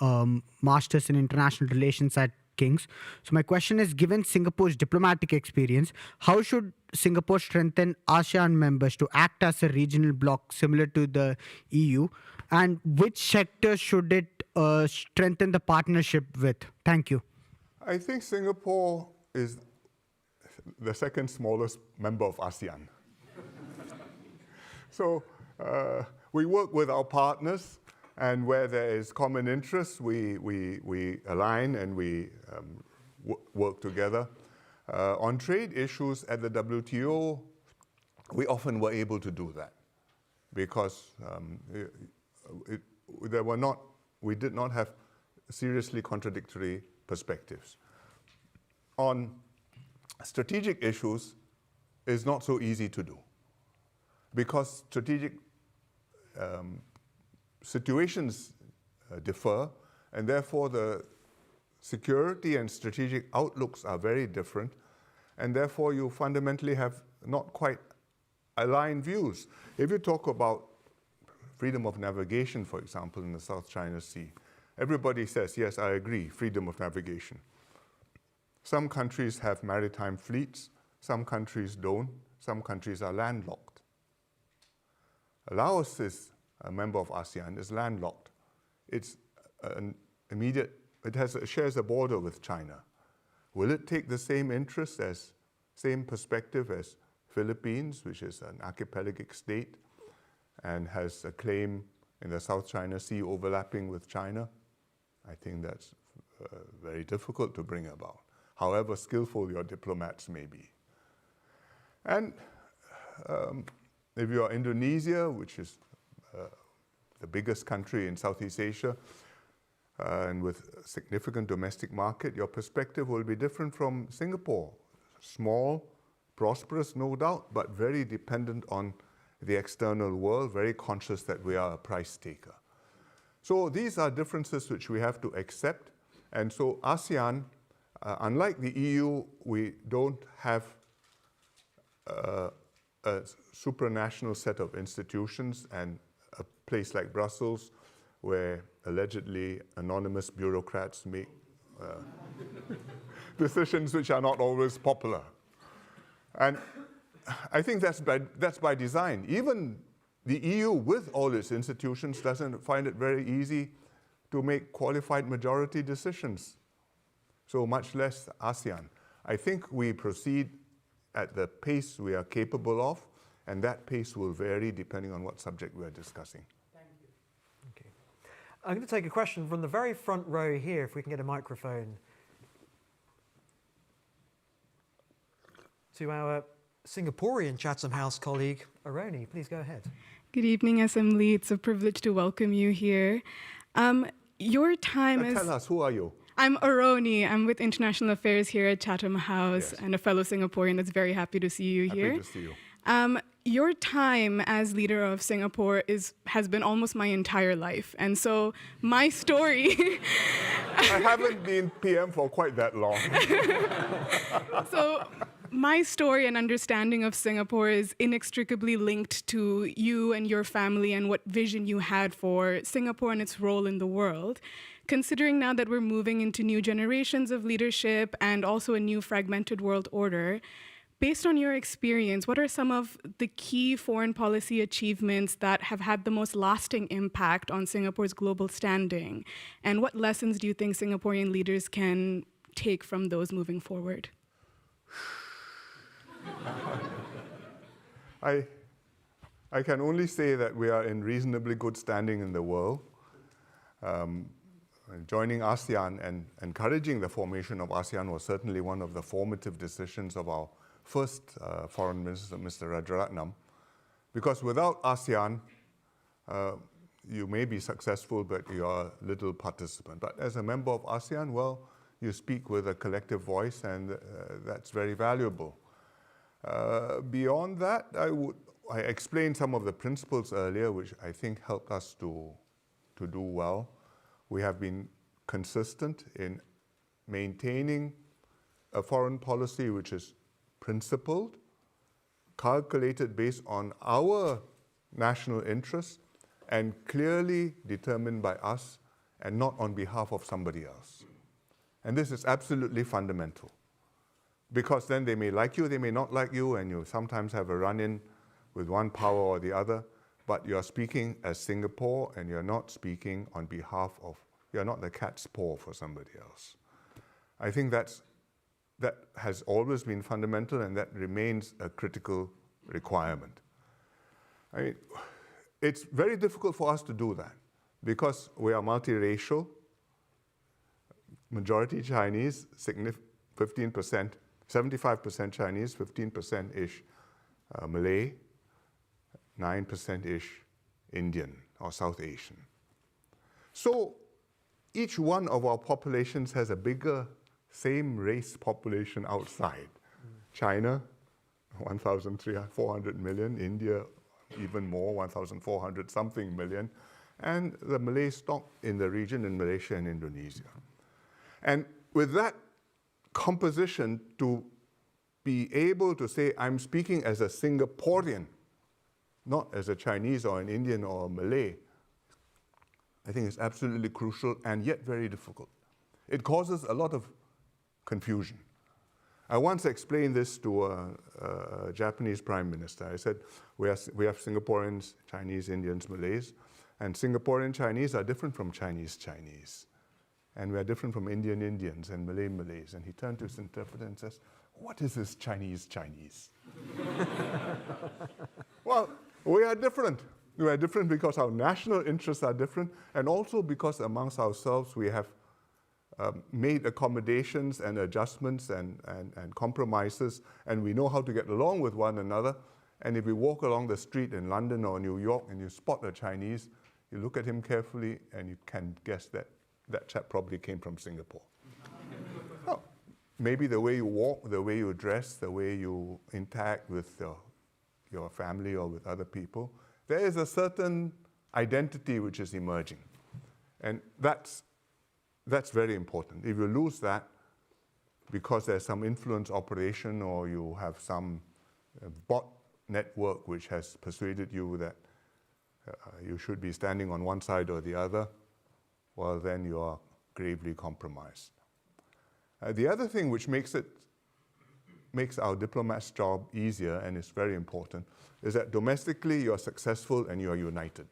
Master's in International Relations at King's. So my question is, given Singapore's diplomatic experience, how should Singapore strengthen ASEAN members to act as a regional bloc similar to the EU? And which sectors should it strengthen the partnership with? Thank you. I think Singapore is the second smallest member of ASEAN. So we work with our partners, and where there is common interest, we align and we work together. On trade issues at the WTO, we often were able to do that because we did not have seriously contradictory perspectives. On strategic issues, it's not so easy to do because strategic situations differ, and therefore the security and strategic outlooks are very different, and therefore you fundamentally have not quite aligned views. If you talk about freedom of navigation, for example, in the South China Sea, everybody says, yes, I agree, freedom of navigation. Some countries have maritime fleets, some countries don't, some countries are landlocked. Laos is a member of ASEAN, is landlocked. It's it shares a border with China. Will it take the same perspective as Philippines, which is an archipelagic state and has a claim in the South China Sea overlapping with China? I think that's very difficult to bring about, however skillful your diplomats may be. And if you are Indonesia, which is the biggest country in Southeast Asia, and with a significant domestic market, your perspective will be different from Singapore. Small, prosperous, no doubt, but very dependent on the external world, very conscious that we are a price taker. So these are differences which we have to accept. And so ASEAN, unlike the EU, we don't have a supranational set of institutions and a place like Brussels where allegedly anonymous bureaucrats make decisions which are not always popular. And I think that's by design. Even the EU, with all its institutions, doesn't find it very easy to make qualified majority decisions, so much less ASEAN. I think we proceed at the pace we are capable of, and that pace will vary depending on what subject we're discussing. Thank you. Okay. I'm going to take a question from the very front row here, if we can get a microphone. To our Singaporean Chatham House colleague, Aroni. Please go ahead. Good evening, SM Lee. It's a privilege to welcome you here. Your time is... Tell us, who are you? I'm Aroni. I'm with International Affairs here at Chatham House, and a fellow Singaporean that's very happy to see you here. Happy to see you. Your time as leader of Singapore has been almost my entire life. And so my story... I haven't been PM for quite that long. So my story and understanding of Singapore is inextricably linked to you and your family and what vision you had for Singapore and its role in the world. Considering now that we're moving into new generations of leadership and also a new fragmented world order, based on your experience, what are some of the key foreign policy achievements that have had the most lasting impact on Singapore's global standing? And what lessons do you think Singaporean leaders can take from those moving forward? I can only say that we are in reasonably good standing in the world. joining ASEAN and encouraging the formation of ASEAN was certainly one of the formative decisions of our first Foreign Minister, Mr. Rajaratnam, because without ASEAN, you may be successful, but you're a little participant. But as a member of ASEAN, well, you speak with a collective voice, and that's very valuable. Beyond that, I explained some of the principles earlier, which I think helped us to do well. We have been consistent in maintaining a foreign policy which is principled, calculated based on our national interests, and clearly determined by us and not on behalf of somebody else. And this is absolutely fundamental, because then they may like you, they may not like you, and you sometimes have a run-in with one power or the other, but you're speaking as Singapore, and you're not speaking on behalf of, you're not the cat's paw for somebody else. I think that has always been fundamental, and that remains a critical requirement. I mean, it's very difficult for us to do that because we are multiracial, majority Chinese, 15%, 75% Chinese, 15%-ish Malay, 9%-ish Indian or South Asian. So each one of our populations has a bigger same race population outside. China, 1,400 million, India, even more, 1,400 something million, and the Malay stock in the region in Malaysia and Indonesia. And with that composition, to be able to say, I'm speaking as a Singaporean, not as a Chinese or an Indian or a Malay, I think is absolutely crucial and yet very difficult. It causes a lot of confusion. I once explained this to a Japanese prime minister. I said, we have Singaporeans, Chinese, Indians, Malays, and Singaporean Chinese are different from Chinese Chinese. And we are different from Indian Indians and Malay Malays. And he turned to his interpreter and says, what is this Chinese Chinese? Well, we are different. We are different because our national interests are different, and also because amongst ourselves we have made accommodations and adjustments and compromises, and we know how to get along with one another. And if we walk along the street in London or New York and you spot a Chinese, you look at him carefully and you can guess that that chap probably came from Singapore. Oh, maybe the way you walk, the way you dress, the way you interact with your family or with other people, there is a certain identity which is emerging. And that's very important. If you lose that because there's some influence operation or you have some bot network which has persuaded you that you should be standing on one side or the other, well, then you are gravely compromised. The other thing which makes our diplomats' job easier, and is very important, is that domestically you are successful and you are united.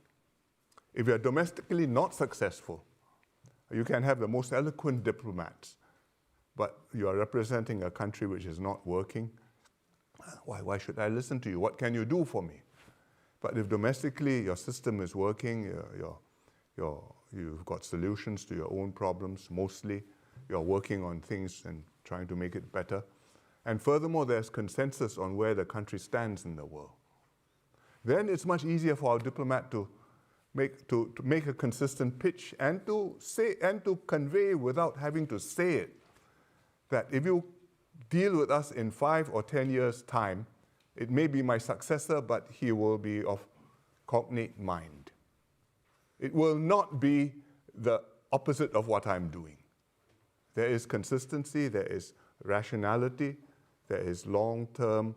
If you are domestically not successful, you can have the most eloquent diplomats, but you are representing a country which is not working. Why should I listen to you? What can you do for me? But if domestically your system is working, you've got solutions to your own problems mostly, you're working on things and trying to make it better. And furthermore, there's consensus on where the country stands in the world. Then it's much easier for our diplomat to make a consistent pitch and to say and to convey without having to say it, that if you deal with us in 5 or 10 years' time, it may be my successor, but he will be of cognate mind. It will not be the opposite of what I'm doing. There is consistency, there is rationality, there is long-term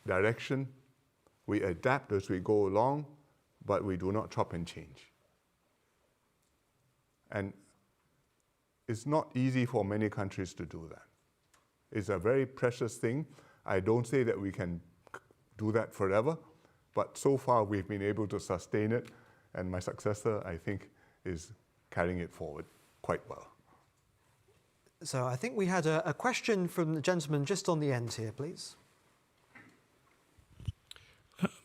direction. We adapt as we go along, but we do not chop and change. And it's not easy for many countries to do that. It's a very precious thing. I don't say that we can do that forever, but so far we've been able to sustain it, and my successor, I think, is carrying it forward quite well. So I think we had a question from the gentleman just on the end here, please.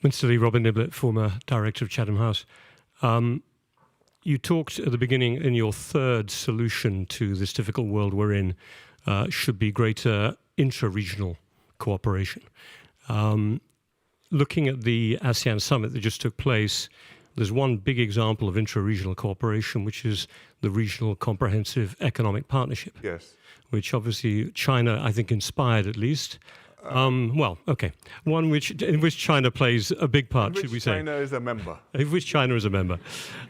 Minister Lee, Robin Niblett, former director of Chatham House. You talked at the beginning in your third solution to this difficult world we're in should be greater intra-regional cooperation. Looking at the ASEAN summit that just took place, there's one big example of intra-regional cooperation, which is the Regional Comprehensive Economic Partnership. Yes. Which obviously China, I think, inspired at least. One in which China plays a big part, should we say? China is a member. Of which China is a member.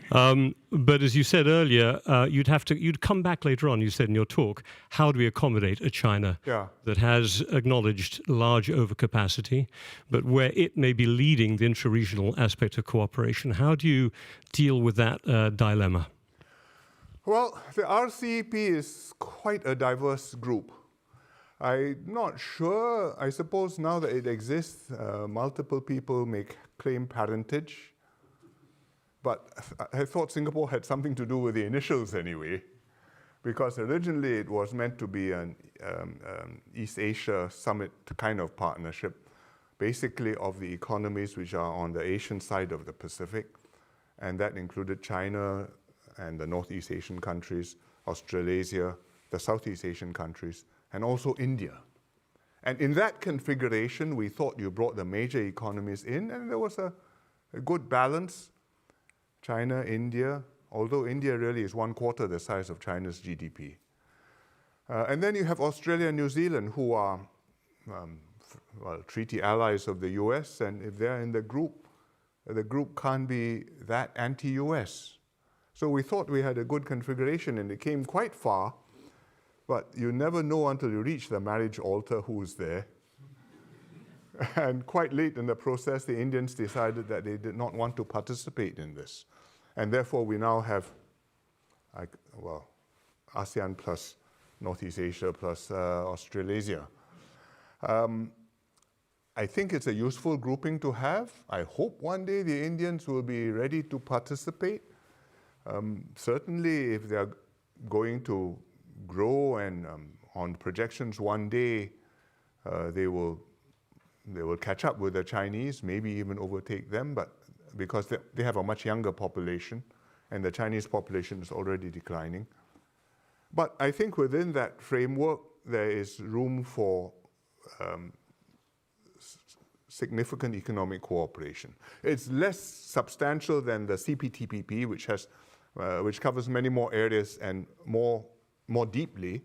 But as you said earlier, you'd come back later on, you said in your talk, how do we accommodate a China that has acknowledged large overcapacity, but where it may be leading the intra-regional aspect of cooperation? How do you deal with that dilemma? Well, the RCEP is quite a diverse group. I'm not sure. I suppose now that it exists, multiple people may claim parentage. But I thought Singapore had something to do with the initials anyway, because originally it was meant to be an East Asia summit kind of partnership, basically of the economies which are on the Asian side of the Pacific. And that included China and the Northeast Asian countries, Australasia, the Southeast Asian countries, and also India. And in that configuration, we thought you brought the major economies in, and there was a good balance. China, India, although India really is 1/4 the size of China's GDP. And then you have Australia and New Zealand, who are treaty allies of the US, and if they're in the group can't be that anti-US. So we thought we had a good configuration, and it came quite far. But you never know until you reach the marriage altar who's there. And quite late in the process, the Indians decided that they did not want to participate in this. And therefore, we now have, ASEAN plus Northeast Asia plus Australasia. I think it's a useful grouping to have. I hope one day the Indians will be ready to participate. Certainly, if they're going to grow and on projections one day they will catch up with the Chinese, maybe even overtake them, but because they have a much younger population and the Chinese population is already declining. But I think within that framework there is room for significant economic cooperation. It's less substantial than the CPTPP, which covers many more areas and more deeply,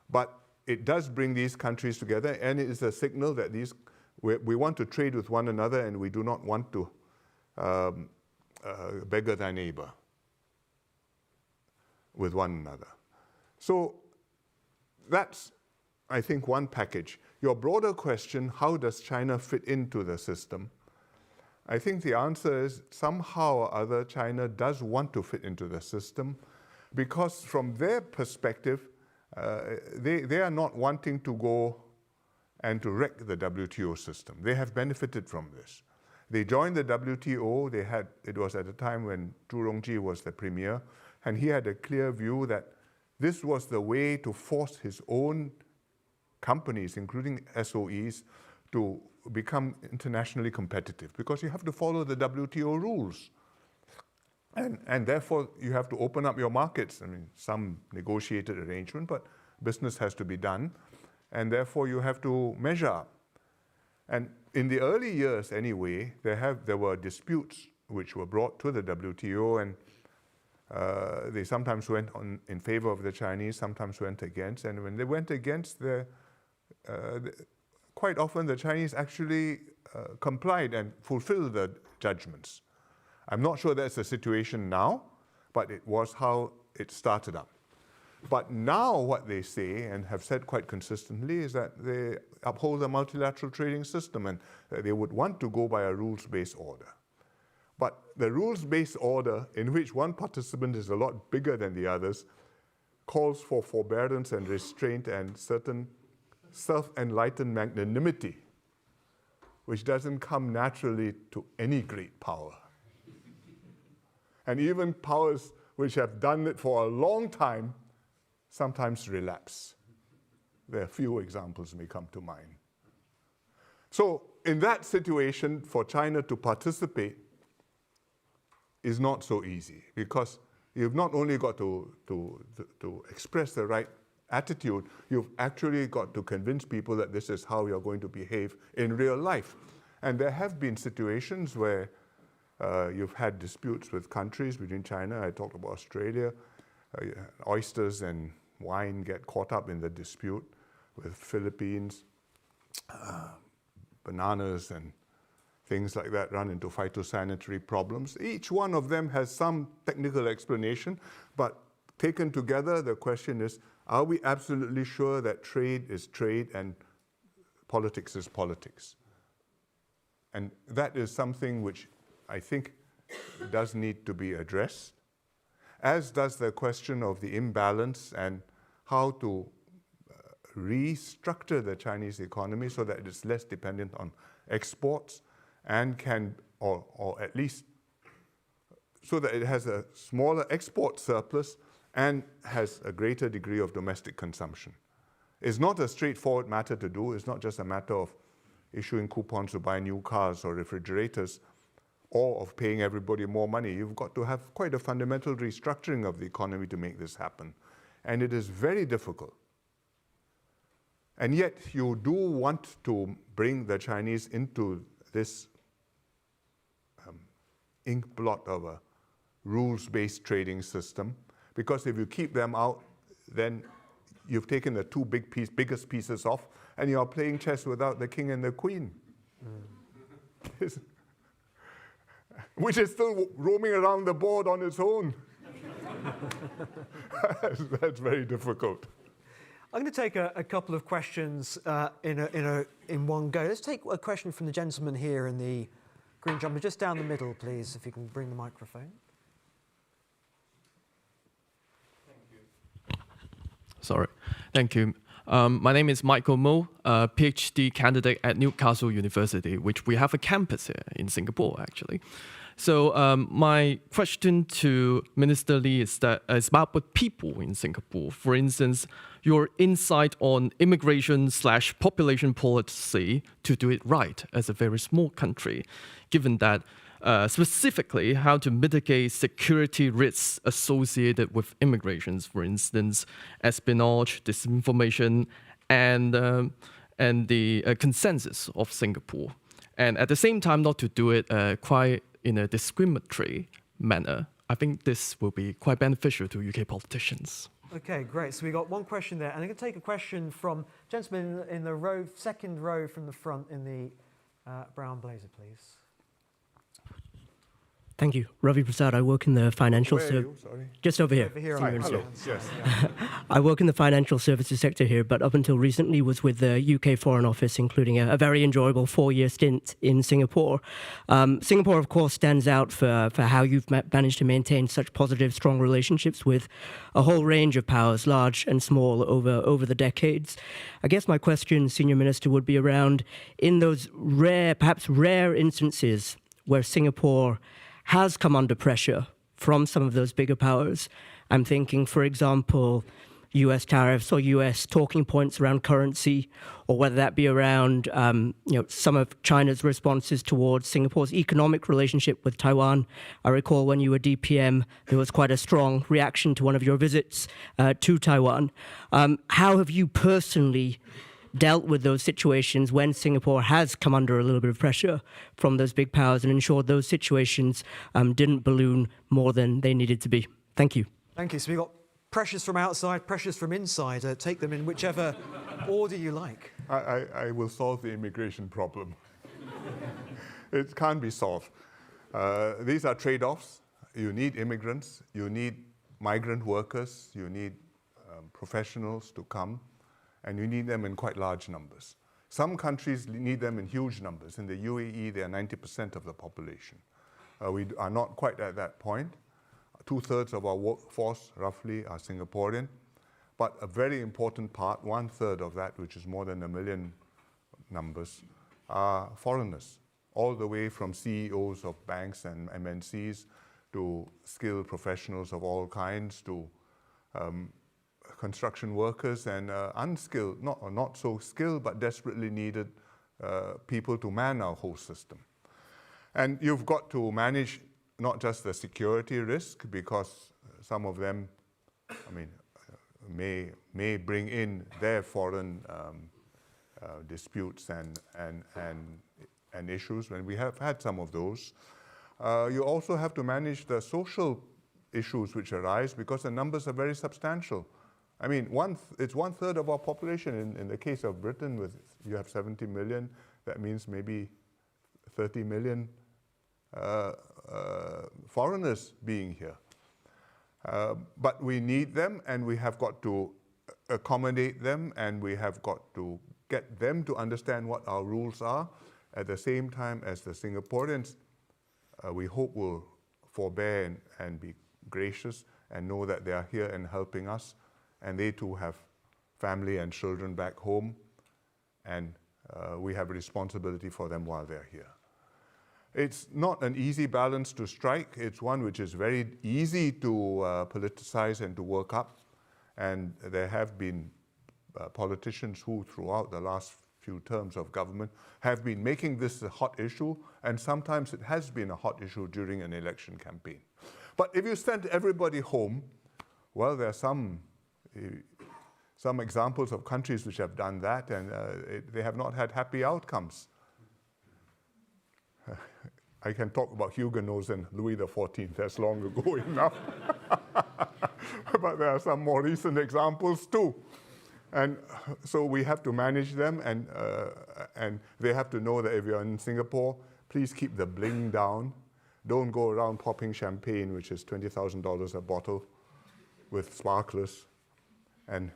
but it does bring these countries together, and it is a signal that we want to trade with one another, and we do not want to beggar thy neighbor with one another. So that's, I think, one package. Your broader question, how does China fit into the system? I think the answer is somehow or other China does want to fit into the system, because from their perspective, they are not wanting to go and to wreck the WTO system. They have benefited from this. They joined the WTO. It was at a time when Zhu Rongji was the premier, and he had a clear view that this was the way to force his own companies, including SOEs, to become internationally competitive, because you have to follow the WTO rules. And therefore, you have to open up your markets. I mean, some negotiated arrangement, but business has to be done. And therefore, you have to measure up. And in the early years, anyway, there were disputes which were brought to the WTO, and they sometimes went in favor of the Chinese, sometimes went against. And when they went against, quite often the Chinese actually complied and fulfilled the judgments. I'm not sure that's the situation now, but it was how it started up. But now what they say, and have said quite consistently, is that they uphold the multilateral trading system, and they would want to go by a rules-based order. But the rules-based order, in which one participant is a lot bigger than the others, calls for forbearance and restraint and certain self-enlightened magnanimity, which doesn't come naturally to any great power. And even powers which have done it for a long time sometimes relapse. There are few examples may come to mind. So in that situation, for China to participate is not so easy, because You've not only got to express the right attitude, you've actually got to convince people that this is how you're going to behave in real life. And there have been situations where you've had disputes with countries between China. I talked about Australia. Oysters and wine get caught up in the dispute with Philippines. Bananas and things like that run into phytosanitary problems. Each one of them has some technical explanation, but taken together, the question is, are we absolutely sure that trade is trade and politics is politics? And that is something which I think does need to be addressed, as does the question of the imbalance and how to restructure the Chinese economy so that it's less dependent on exports and can, or at least so that it has a smaller export surplus and has a greater degree of domestic consumption. It's not a straightforward matter to do. It's not just a matter of issuing coupons to buy new cars or refrigerators or of paying everybody more money. You've got to have quite a fundamental restructuring of the economy to make this happen. And it is very difficult. And yet you do want to bring the Chinese into this ink blot of a rules-based trading system, because if you keep them out, then you've taken the two biggest pieces off, and you're playing chess without the king and the queen, which is still roaming around the board on its own. That's very difficult. I'm going to take a couple of questions in one go. Let's take a question from the gentleman here in the green jumper, just down the middle, please, if you can bring the microphone. Sorry. Thank you. My name is Michael Mo, a PhD candidate at Newcastle University, which we have a campus here in Singapore, actually. So my question to Minister Lee is about the people in Singapore. For instance, your insight on immigration/population policy to do it right as a very small country, given that specifically how to mitigate security risks associated with immigrations, for instance, espionage, disinformation, and the consensus of Singapore. And at the same time, not to do it quite in a discriminatory manner. I think this will be quite beneficial to UK politicians. Okay, great. So we got one question there. And I'm going to take a question from gentleman in the row, second row from the front in the brown blazer, please. Thank you. Ravi Prasad. I work in the financial services. Just over here. Over here. Hi, hello. Yes. I work in the financial services sector here, but up until recently was with the UK Foreign Office, including a very enjoyable 4-year stint in Singapore. Singapore, of course, stands out for how you've managed to maintain such positive, strong relationships with a whole range of powers, large and small, over the decades. I guess my question, Senior Minister, would be around in those perhaps rare instances where Singapore has come under pressure from some of those bigger powers. I'm thinking, for example, US tariffs or US talking points around currency, or whether that be around some of China's responses towards Singapore's economic relationship with Taiwan. I recall when you were DPM, there was quite a strong reaction to one of your visits to Taiwan. How have you personally dealt with those situations when Singapore has come under a little bit of pressure from those big powers and ensured those situations didn't balloon more than they needed to be? Thank you. Thank you. So we've got pressures from outside, pressures from inside. Take them in whichever order you like. I will solve the immigration problem. It can't be solved. These are trade-offs. You need immigrants, you need migrant workers, you need professionals to come, and you need them in quite large numbers. Some countries need them in huge numbers. In the UAE, they are 90% of the population. We are not quite at that point. 2/3 of our workforce, roughly, are Singaporean. But a very important part, 1/3 of that, which is more than 1 million numbers, are foreigners, all the way from CEOs of banks and MNCs to skilled professionals of all kinds, to construction workers and unskilled, not so skilled, but desperately needed people to man our whole system. And you've got to manage not just the security risk, because some of them, may bring in their foreign disputes and issues, and we have had some of those. You also have to manage the social issues which arise because the numbers are very substantial. I mean, it's 1/3 of our population. In the case of Britain, you have 70 million. That means maybe 30 million foreigners being here. But we need them, and we have got to accommodate them, and we have got to get them to understand what our rules are. At the same time as the Singaporeans, we hope will forbear and be gracious and know that they are here and helping us, and they too have family and children back home, and we have a responsibility for them while they're here. It's not an easy balance to strike. It's one which is very easy to politicize and to work up, and there have been politicians who, throughout the last few terms of government, have been making this a hot issue, and sometimes it has been a hot issue during an election campaign. But if you send everybody home, well, there are some examples of countries which have done that, and they have not had happy outcomes. I can talk about Huguenots and Louis XIV, that's long ago enough. But there are some more recent examples too. And so we have to manage them, and they have to know that if you're in Singapore, please keep the bling down. Don't go around popping champagne, which is $20,000 a bottle, with sparklers. And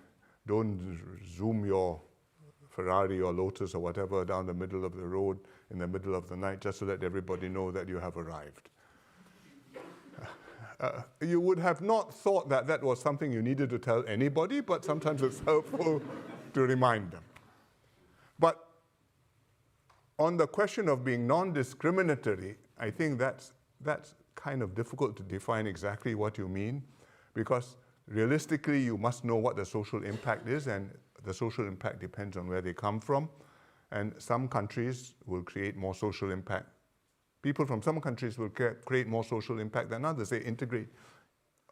don't zoom your Ferrari or Lotus or whatever down the middle of the road in the middle of the night just to let everybody know that you have arrived. You would have not thought that that was something you needed to tell anybody, but sometimes it's helpful to remind them. But on the question of being non-discriminatory, I think that's kind of difficult to define exactly what you mean, because realistically you must know what the social impact is, and the social impact depends on where they come from. And some countries will create more social impact. People from some countries will create more social impact than others. They integrate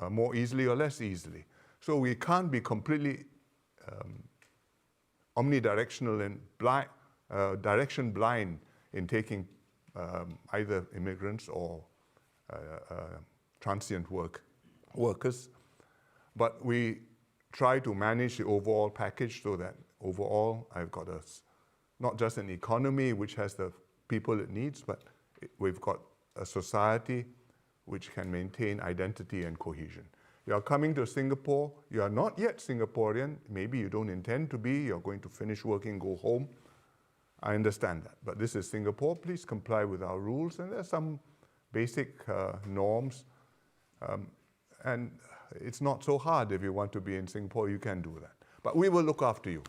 more easily or less easily. So we can't be completely omnidirectional and direction blind in taking either immigrants or transient workers. But we try to manage the overall package so that overall I've got not just an economy which has the people it needs, but we've got a society which can maintain identity and cohesion. You are coming to Singapore, you are not yet Singaporean, maybe you don't intend to be, you're going to finish working, go home. I understand that, but this is Singapore, please comply with our rules, and there's some basic norms, and it's not so hard. If you want to be in Singapore, you can do that. But we will look after you.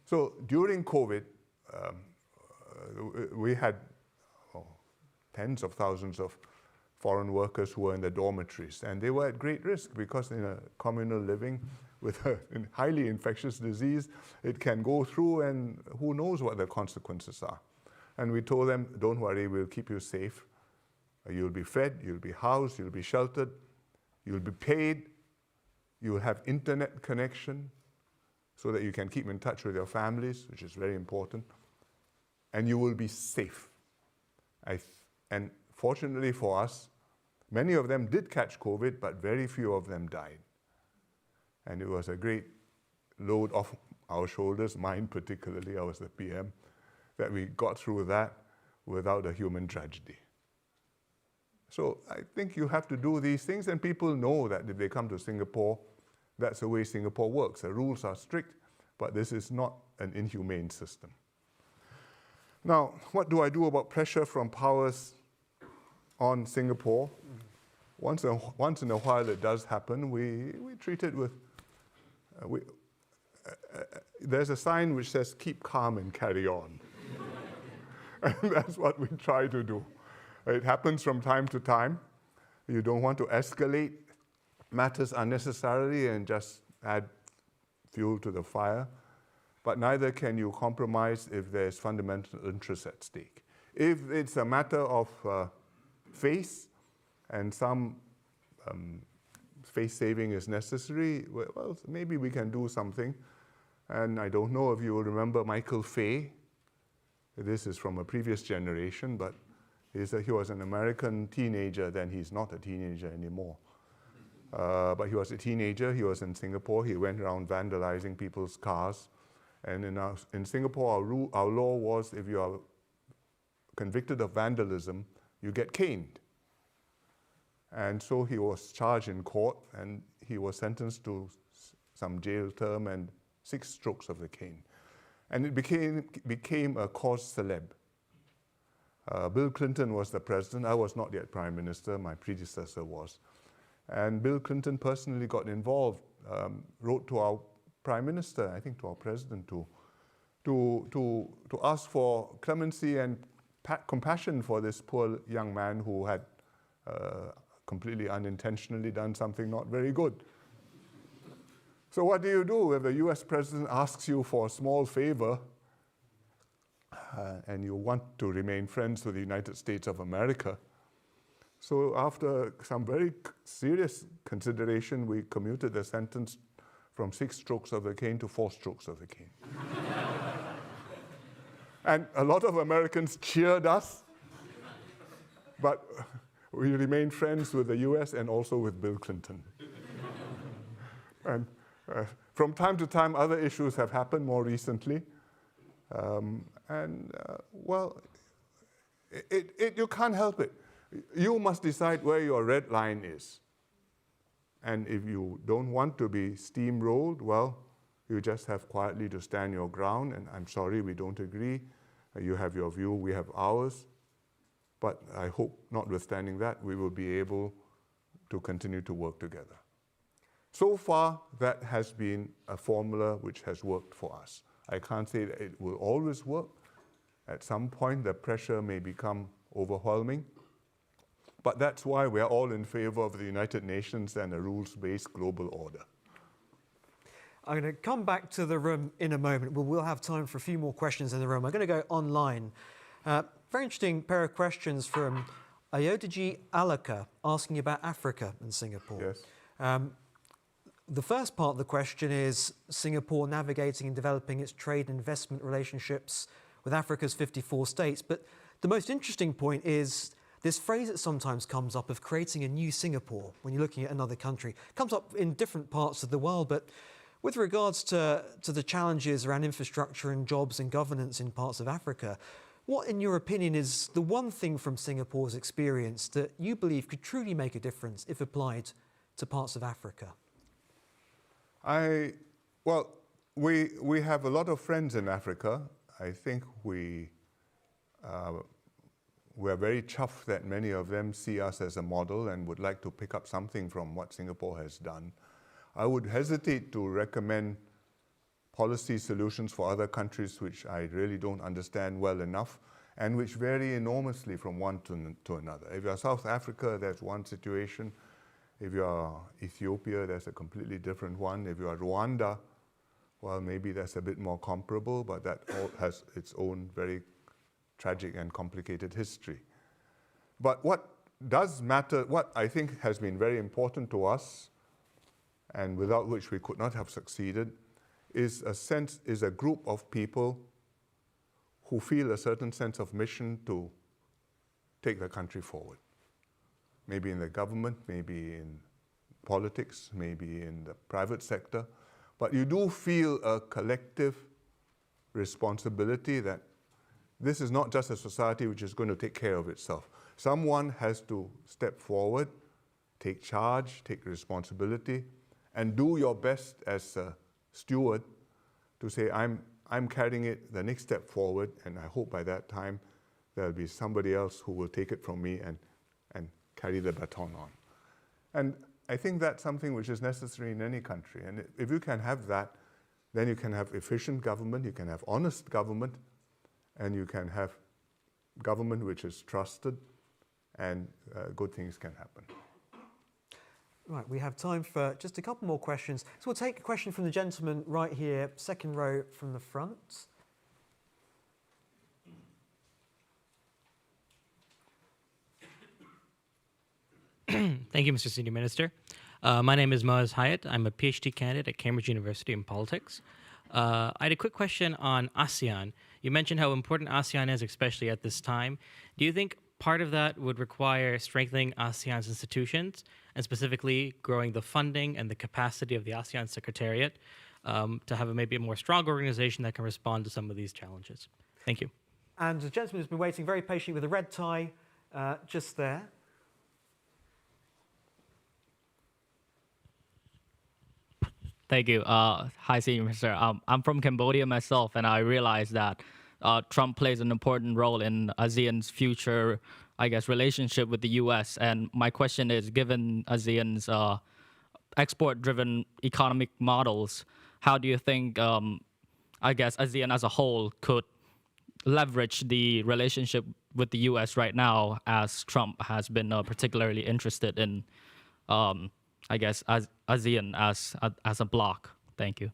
So during COVID, we had tens of thousands of foreign workers who were in the dormitories, and they were at great risk because in a communal living with a highly infectious disease, it can go through, and who knows what the consequences are. And we told them, don't worry, we'll keep you safe. You'll be fed, you'll be housed, you'll be sheltered, you'll be paid, you'll have internet connection so that you can keep in touch with your families, which is very important, and you will be safe. And fortunately for us, many of them did catch COVID, but very few of them died. And it was a great load off our shoulders, mine particularly, I was the PM, that we got through that without a human tragedy. So I think you have to do these things, and people know that if they come to Singapore, that's the way Singapore works. The rules are strict, but this is not an inhumane system. Now, what do I do about pressure from powers on Singapore? Once in a while it does happen. We treat it with, there's a sign which says, keep calm and carry on. And that's what we try to do. It happens from time to time. You don't want to escalate matters unnecessarily and just add fuel to the fire, but neither can you compromise if there's fundamental interest at stake. If it's a matter of face and some face saving is necessary, well, maybe we can do something. And I don't know if you will remember Michael Fay. This is from a previous generation, but he was an American teenager, then he's not a teenager anymore. But he was a teenager, he was in Singapore, he went around vandalizing people's cars. And in Singapore, our law was if you are convicted of vandalism, you get caned. And so he was charged in court, and he was sentenced to some jail term and 6 strokes of the cane. And it became a cause célèbre. Bill Clinton was the president. I was not yet prime minister. My predecessor was. And Bill Clinton personally got involved, wrote to our prime minister, I think to our president, to ask for clemency and compassion for this poor young man who had completely unintentionally done something not very good. So what do you do if the US president asks you for a small favor and you want to remain friends with the United States of America? So after some very serious consideration, we commuted the sentence from 6 strokes of the cane to 4 strokes of the cane. And a lot of Americans cheered us, but we remained friends with the US and also with Bill Clinton. And from time to time, other issues have happened more recently. Well, you can't help it. You must decide where your red line is. And if you don't want to be steamrolled, well, you just have quietly to stand your ground, and I'm sorry, we don't agree. You have your view, we have ours. But I hope, notwithstanding that, we will be able to continue to work together. So far, that has been a formula which has worked for us. I can't say that it will always work. At some point, the pressure may become overwhelming. But that's why we're all in favor of the United Nations and a rules-based global order. I'm going to come back to the room in a moment. We'll have time for a few more questions in the room. I'm going to go online. Very interesting pair of questions from Ayodeji Alaka asking about Africa and Singapore. Yes. The first part of the question is Singapore navigating and developing its trade and investment relationships with Africa's 54 states. But the most interesting point is this phrase that sometimes comes up of creating a new Singapore when you're looking at another country. It comes up in different parts of the world, but with regards to the challenges around infrastructure and jobs and governance in parts of Africa, what, in your opinion, is the one thing from Singapore's experience that you believe could truly make a difference if applied to parts of Africa? Well, we have a lot of friends in Africa. I think we're very chuffed that many of them see us as a model and would like to pick up something from what Singapore has done. I would hesitate to recommend policy solutions for other countries which I really don't understand well enough and which vary enormously from one to another. If you're South Africa, there's one situation. If you're Ethiopia, there's a completely different one. If you're Rwanda, well, maybe that's a bit more comparable, but that all has its own very tragic and complicated history. But what does matter, what I think has been very important to us, and without which we could not have succeeded, is a group of people who feel a certain sense of mission to take the country forward. Maybe in the government, maybe in politics, maybe in the private sector. But you do feel a collective responsibility that this is not just a society which is going to take care of itself. Someone has to step forward, take charge, take responsibility, and do your best as a steward to say, I'm carrying it the next step forward, and I hope by that time there'll be somebody else who will take it from me and carry the baton on. And I think that's something which is necessary in any country. And if you can have that, then you can have efficient government, you can have honest government, and you can have government which is trusted, and good things can happen. Right, we have time for just a couple more questions. So we'll take a question from the gentleman right here, second row from the front. Thank you, Mr. Senior Minister. My name is Moaz Hayat. I'm a PhD candidate at Cambridge University in politics. I had a quick question on ASEAN. You mentioned how important ASEAN is, especially at this time. Do you think part of that would require strengthening ASEAN's institutions, and specifically growing the funding and the capacity of the ASEAN Secretariat to have maybe a more strong organization that can respond to some of these challenges? Thank you. And the gentleman who's been waiting very patiently with a red tie just there. Thank you. Hi, Senior Minister. I'm from Cambodia myself, and I realize that Trump plays an important role in ASEAN's future, I guess, relationship with the U.S. And my question is, given ASEAN's export-driven economic models, how do you think, I guess, ASEAN as a whole could leverage the relationship with the U.S. right now, as Trump has been particularly interested in, I guess, as ASEAN as a bloc? Thank you.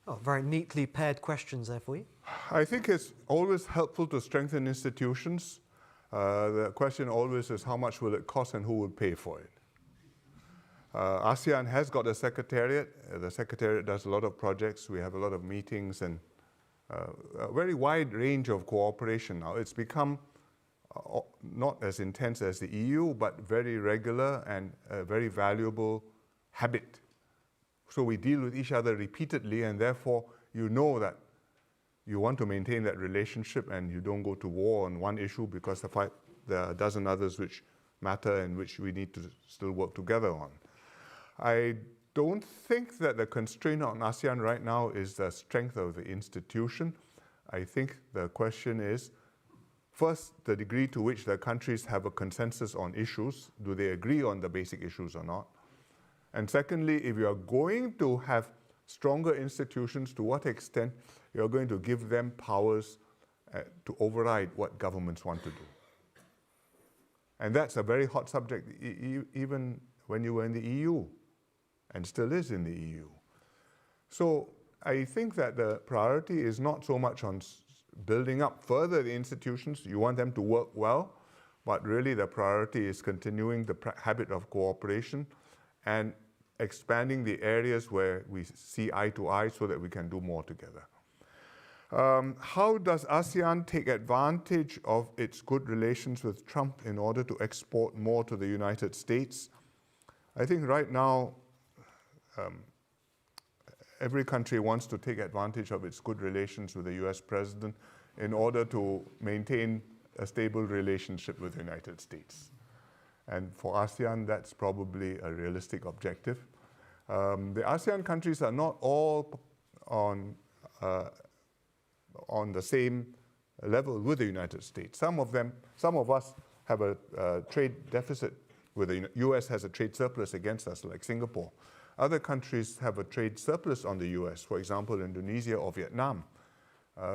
Oh, very neatly paired questions there for you. I think it's always helpful to strengthen institutions. The question always is how much will it cost and who will pay for it. ASEAN has got a secretariat. The secretariat does a lot of projects. We have a lot of meetings and a very wide range of cooperation now. It's become not as intense as the EU, but very regular and a very valuable habit. So we deal with each other repeatedly, and therefore you know that you want to maintain that relationship and you don't go to war on one issue because there are a dozen others which matter and which we need to still work together on. I don't think that the constraint on ASEAN right now is the strength of the institution. I think the question is, first, the degree to which the countries have a consensus on issues. Do they agree on the basic issues or not? And secondly, if you are going to have stronger institutions, to what extent you are going to give them powers to override what governments want to do. And that's a very hot subject, even when you were in the EU, and still is in the EU. So I think that the priority is not so much on building up further the institutions. You want them to work well, but really the priority is continuing the habit of cooperation and expanding the areas where we see eye to eye so that we can do more together. How does ASEAN take advantage of its good relations with Trump in order to export more to the United States? I think right now, every country wants to take advantage of its good relations with the US president in order to maintain a stable relationship with the United States. And for ASEAN, that's probably a realistic objective. The ASEAN countries are not all on the same level with the United States. Some of us have a trade deficit with the US has a trade surplus against us, like Singapore. Other countries have a trade surplus on the US, for example, Indonesia or Vietnam.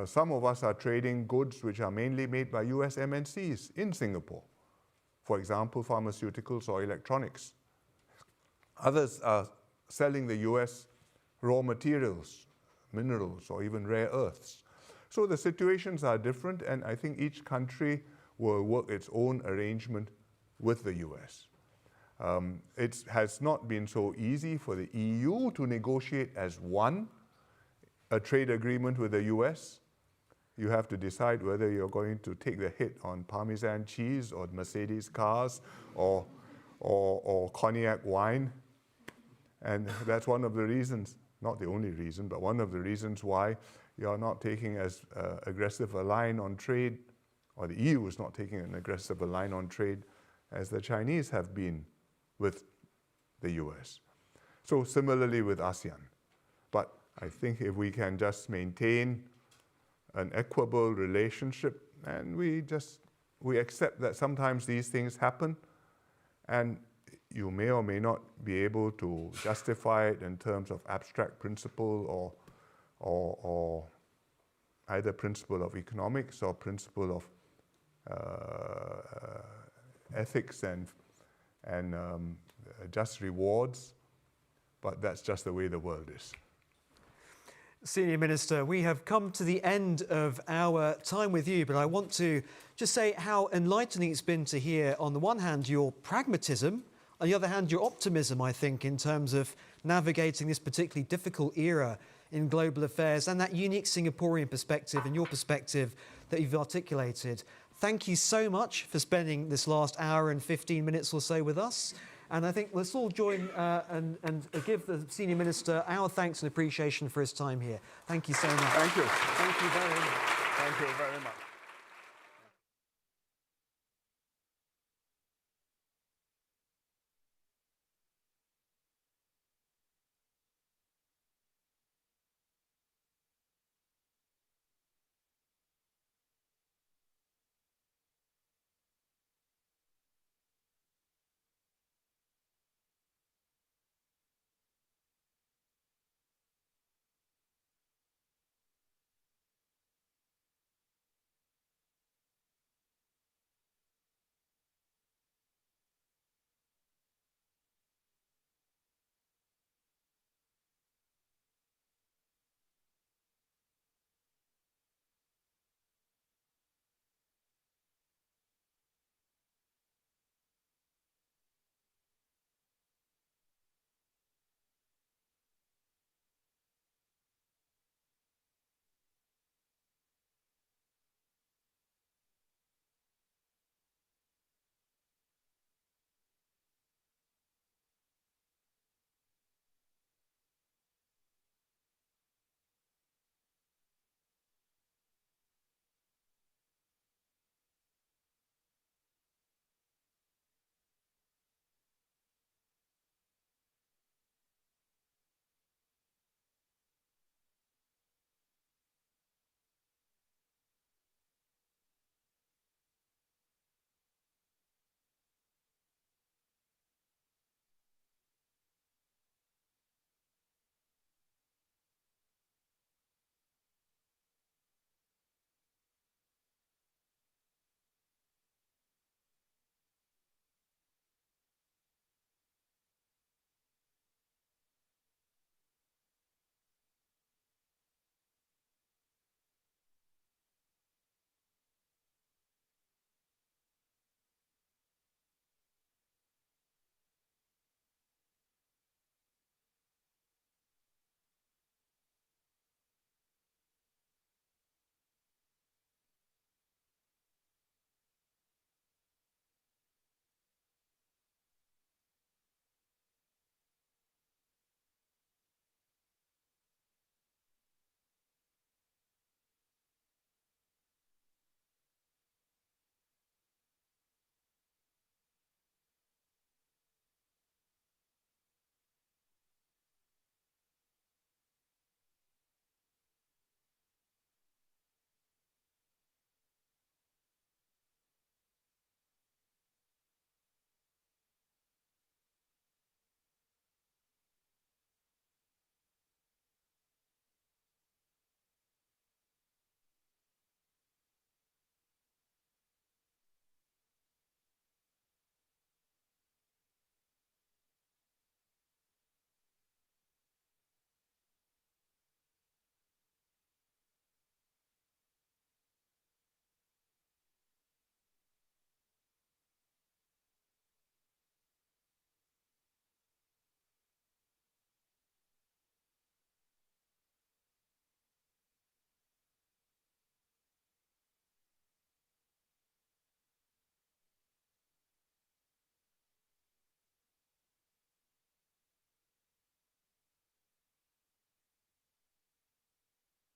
Some of us are trading goods which are mainly made by US MNCs in Singapore. For example, pharmaceuticals or electronics. Others are selling the US raw materials, minerals, or even rare earths. So the situations are different, and I think each country will work its own arrangement with the US. It has not been so easy for the EU to negotiate as one a trade agreement with the US. You have to decide whether you're going to take the hit on Parmesan cheese or Mercedes cars or cognac wine. And that's one of the reasons, not the only reason, but one of the reasons why you're not taking as aggressive a line on trade, or the EU is not taking an aggressive a line on trade as the Chinese have been with the US. So similarly with ASEAN. But I think if we can just maintain an equable relationship, and we accept that sometimes these things happen, and you may or may not be able to justify it in terms of abstract principle or either principle of economics or principle of ethics and just rewards, but that's just the way the world is. Senior Minister, we have come to the end of our time with you, but I want to just say how enlightening it's been to hear, on the one hand, your pragmatism, On the other hand, your optimism, I think, in terms of navigating this particularly difficult era in global affairs and that unique Singaporean perspective and your perspective that you've articulated. Thank you so much for spending this last hour and 15 minutes or so with us. And I think let's all join and give the Senior Minister our thanks and appreciation for his time here. Thank you so much. Thank you. Thank you very much. Thank you very much.